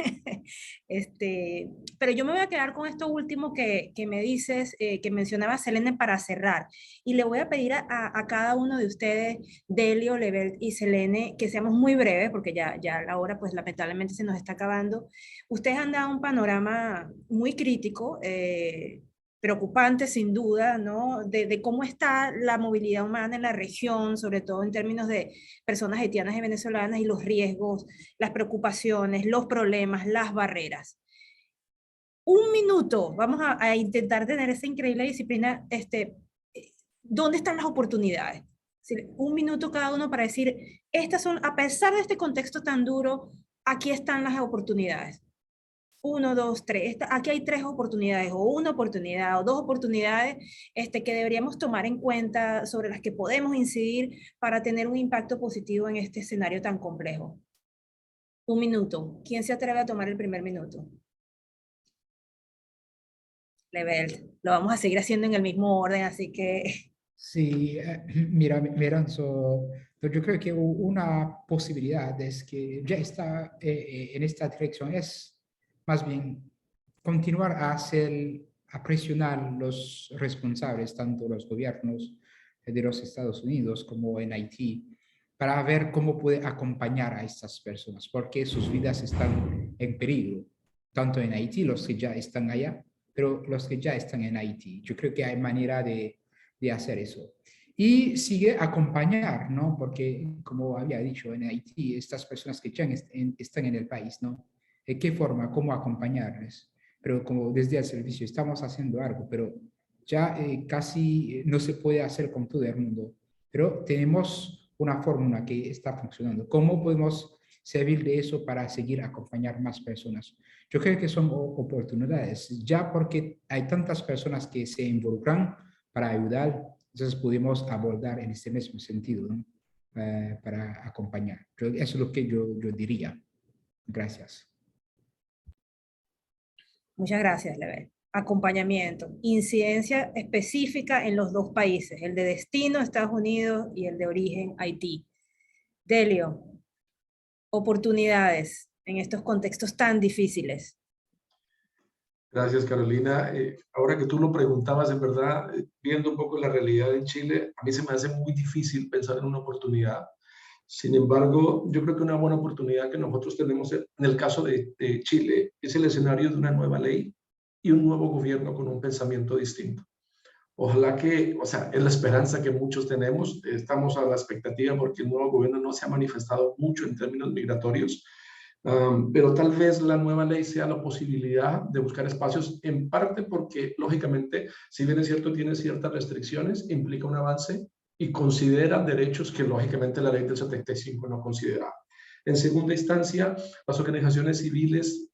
Pero yo me voy a quedar con esto último que me dices, que mencionaba Selene, para cerrar. Y le voy a pedir a cada uno de ustedes, Delio, Lebel y Selene, que seamos muy breves, porque ya la hora, pues lamentablemente se nos está acabando. Ustedes han dado un panorama muy crítico, preocupante sin duda, ¿no? De cómo está la movilidad humana en la región, sobre todo en términos de personas haitianas y venezolanas, y los riesgos, las preocupaciones, los problemas, las barreras. Un minuto, vamos a intentar tener esa increíble disciplina. ¿Dónde están las oportunidades? Un minuto cada uno para decir, estas son, a pesar de este contexto tan duro, aquí están las oportunidades. 1, 2, 3. Aquí hay 3 oportunidades, o una oportunidad, o 2 oportunidades que deberíamos tomar en cuenta, sobre las que podemos incidir para tener un impacto positivo en este escenario tan complejo. Un minuto. ¿Quién se atreve a tomar el primer minuto? Lebel. Lo vamos a seguir haciendo en el mismo orden, así que... Sí, mira, Miranzo, yo creo que una posibilidad es que ya está en esta dirección, es más bien continuar a presionar los responsables, tanto los gobiernos de los Estados Unidos como en Haití, para ver cómo puede acompañar a estas personas, porque sus vidas están en peligro, tanto en Haití, los que ya están allá, pero los que ya están en Haití. Yo creo que hay manera de hacer eso. Y sigue acompañar, ¿no? Porque, como había dicho, en Haití, estas personas que ya están en el país, ¿no? ¿De qué forma? ¿Cómo acompañarles? Pero como desde el servicio estamos haciendo algo, pero ya casi no se puede hacer con todo el mundo. Pero tenemos una fórmula que está funcionando. ¿Cómo podemos servir de eso para seguir acompañar más personas? Yo creo que son oportunidades, ya porque hay tantas personas que se involucran para ayudar, entonces pudimos abordar en este mismo sentido, ¿no? Para acompañar. Eso es lo que yo diría. Gracias. Muchas gracias, Lebel. Acompañamiento, incidencia específica en los 2 países, el de destino, Estados Unidos, y el de origen, Haití. Delio, oportunidades en estos contextos tan difíciles. Gracias, Carolina. Ahora que tú lo preguntabas, en verdad, viendo un poco la realidad en Chile, a mí se me hace muy difícil pensar en una oportunidad. Sin embargo, yo creo que una buena oportunidad que nosotros tenemos en el caso de Chile es el escenario de una nueva ley y un nuevo gobierno con un pensamiento distinto. Ojalá que, o sea, es la esperanza que muchos tenemos, estamos a la expectativa porque el nuevo gobierno no se ha manifestado mucho en términos migratorios, pero tal vez la nueva ley sea la posibilidad de buscar espacios, en parte porque, lógicamente, si bien es cierto, tiene ciertas restricciones, implica un avance y considera derechos que, lógicamente, la ley del 75 no considera. En segunda instancia, las organizaciones civiles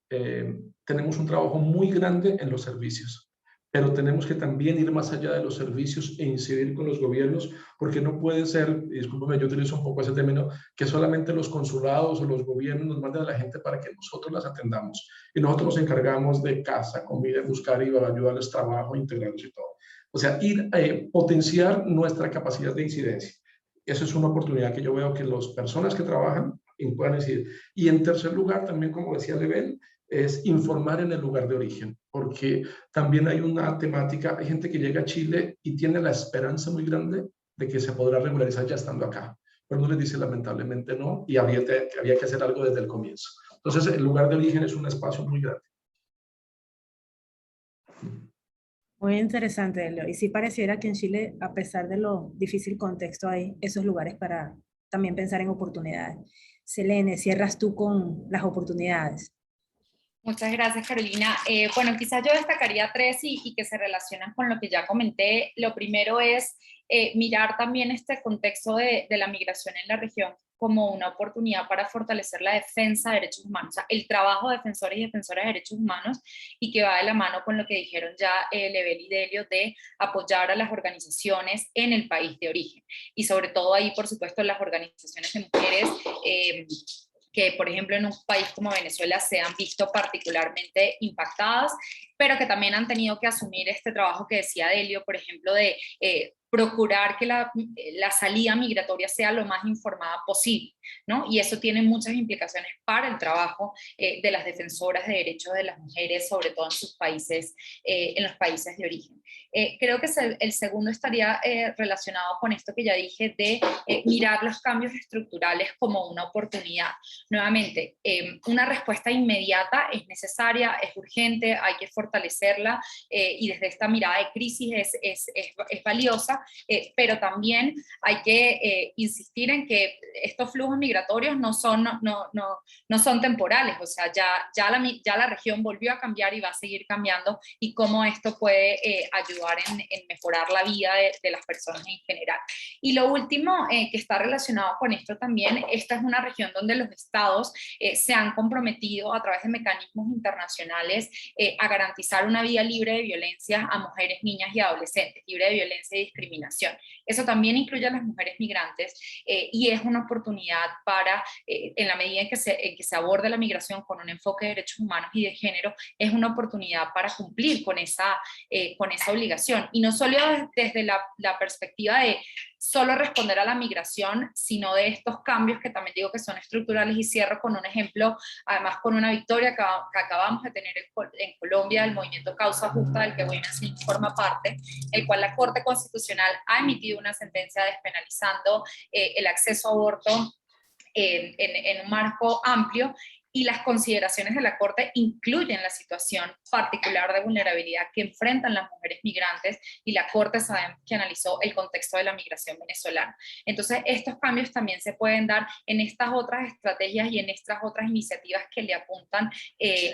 tenemos un trabajo muy grande en los servicios, pero tenemos que también ir más allá de los servicios e incidir con los gobiernos, porque no puede ser, discúlpame, yo utilizo un poco ese término, que solamente los consulados o los gobiernos nos manden a la gente para que nosotros las atendamos. Y nosotros nos encargamos de casa, comida, buscar y ayudarles trabajo, integrarlos y todo. O sea, ir a potenciar nuestra capacidad de incidencia. Esa es una oportunidad que yo veo que las personas que trabajan puedan incidir. Y en tercer lugar, también como decía Lebel, es informar en el lugar de origen, porque también hay una temática, hay gente que llega a Chile y tiene la esperanza muy grande de que se podrá regularizar ya estando acá, pero no les dice lamentablemente no, y había que hacer algo desde el comienzo. Entonces, el lugar de origen es un espacio muy grande. Muy interesante, Leo. Y sí pareciera que en Chile, a pesar de lo difícil contexto, hay esos lugares para también pensar en oportunidades. Selene, cierras tú con las oportunidades. Muchas gracias, Carolina. Bueno, quizás yo destacaría tres y que se relacionan con lo que ya comenté. Lo primero es mirar también este contexto de la migración en la región como una oportunidad para fortalecer la defensa de derechos humanos, o sea, el trabajo de defensores y defensoras de derechos humanos, y que va de la mano con lo que dijeron ya Lebel y Delio de apoyar a las organizaciones en el país de origen. Y sobre todo ahí, por supuesto, las organizaciones de mujeres que, por ejemplo, en un país como Venezuela se han visto particularmente impactadas, pero que también han tenido que asumir este trabajo que decía Delio, por ejemplo, de procurar que la salida migratoria sea lo más informada posible, ¿no? Y eso tiene muchas implicaciones para el trabajo de las defensoras de derechos de las mujeres, sobre todo en sus países, en los países de origen. Creo que el segundo estaría relacionado con esto que ya dije de mirar los cambios estructurales como una oportunidad. Nuevamente, una respuesta inmediata es necesaria, es urgente, hay que fortalecerla y desde esta mirada de crisis es valiosa, pero también hay que insistir en que estos flujos migratorios no son temporales, o sea, ya la región volvió a cambiar y va a seguir cambiando, y cómo esto puede ayudar en mejorar la vida de las personas en general. Y lo último que está relacionado con esto también, esta es una región donde los estados se han comprometido a través de mecanismos internacionales a garantizar una vida libre de violencia a mujeres, niñas y adolescentes, libre de violencia y discriminación. Eso también incluye a las mujeres migrantes y es una oportunidad para, en la medida en que se aborde la migración con un enfoque de derechos humanos y de género, es una oportunidad para cumplir con esa obligación. Y no solo desde la perspectiva de solo responder a la migración, sino de estos cambios que también digo que son estructurales. Y cierro con un ejemplo, además con una victoria que acabamos de tener en Colombia, el movimiento Causa Justa, del que Women Sync forma parte, el cual la Corte Constitucional ha emitido una sentencia despenalizando el acceso a aborto en un marco amplio, y las consideraciones de la Corte incluyen la situación particular de vulnerabilidad que enfrentan las mujeres migrantes, y la Corte sabemos que analizó el contexto de la migración venezolana. Entonces, estos cambios también se pueden dar en estas otras estrategias y en estas otras iniciativas que le apuntan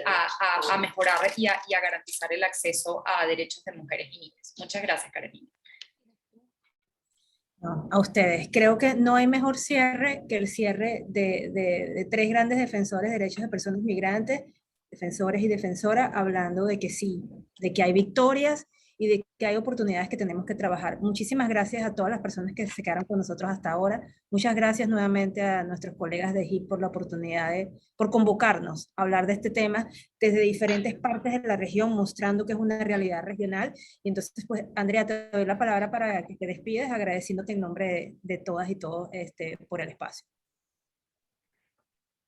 a mejorar y a garantizar el acceso a derechos de mujeres y niñas. Muchas gracias, Carolina. No, a ustedes. Creo que no hay mejor cierre que el cierre de tres grandes defensores de derechos de personas migrantes, defensores y defensoras, hablando de que sí, de que hay victorias y de que hay oportunidades que tenemos que trabajar. Muchísimas gracias a todas las personas que se quedaron con nosotros hasta ahora. Muchas gracias nuevamente a nuestros colegas de HIP por la oportunidad por convocarnos a hablar de este tema desde diferentes partes de la región, mostrando que es una realidad regional. Y entonces, pues, Andrea, te doy la palabra para que te despides, agradeciéndote en nombre de todas y todos por el espacio.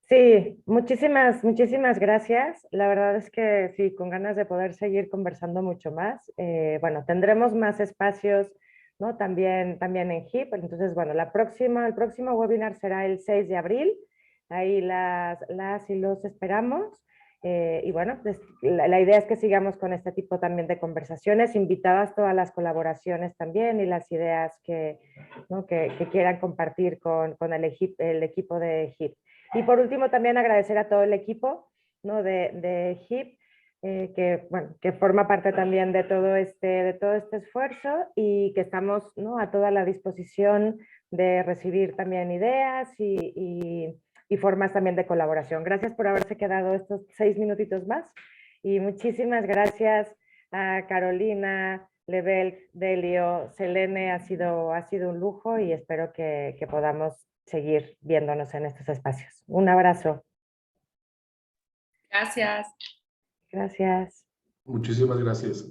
Sí, muchísimas gracias. La verdad es que sí, con ganas de poder seguir conversando mucho más. Bueno, tendremos más espacios, ¿no? También en HIP. Entonces, bueno, el próximo webinar será el 6 de abril. Ahí las y los esperamos. Y bueno, pues la idea es que sigamos con este tipo también de conversaciones, invitadas todas las colaboraciones también y las ideas ¿no? que quieran compartir con el equipo de HIP. Y por último, también agradecer a todo el equipo, ¿no? de HIP, que forma parte también de todo este esfuerzo, y que estamos, ¿no? a toda la disposición de recibir también ideas y formas también de colaboración. Gracias por haberse quedado estos 6 minutitos más, y muchísimas gracias a Carolina, Lebel, Delio, Selene. Ha sido un lujo, y espero que podamos seguir viéndonos en estos espacios. Un abrazo. Gracias. Gracias. Muchísimas gracias.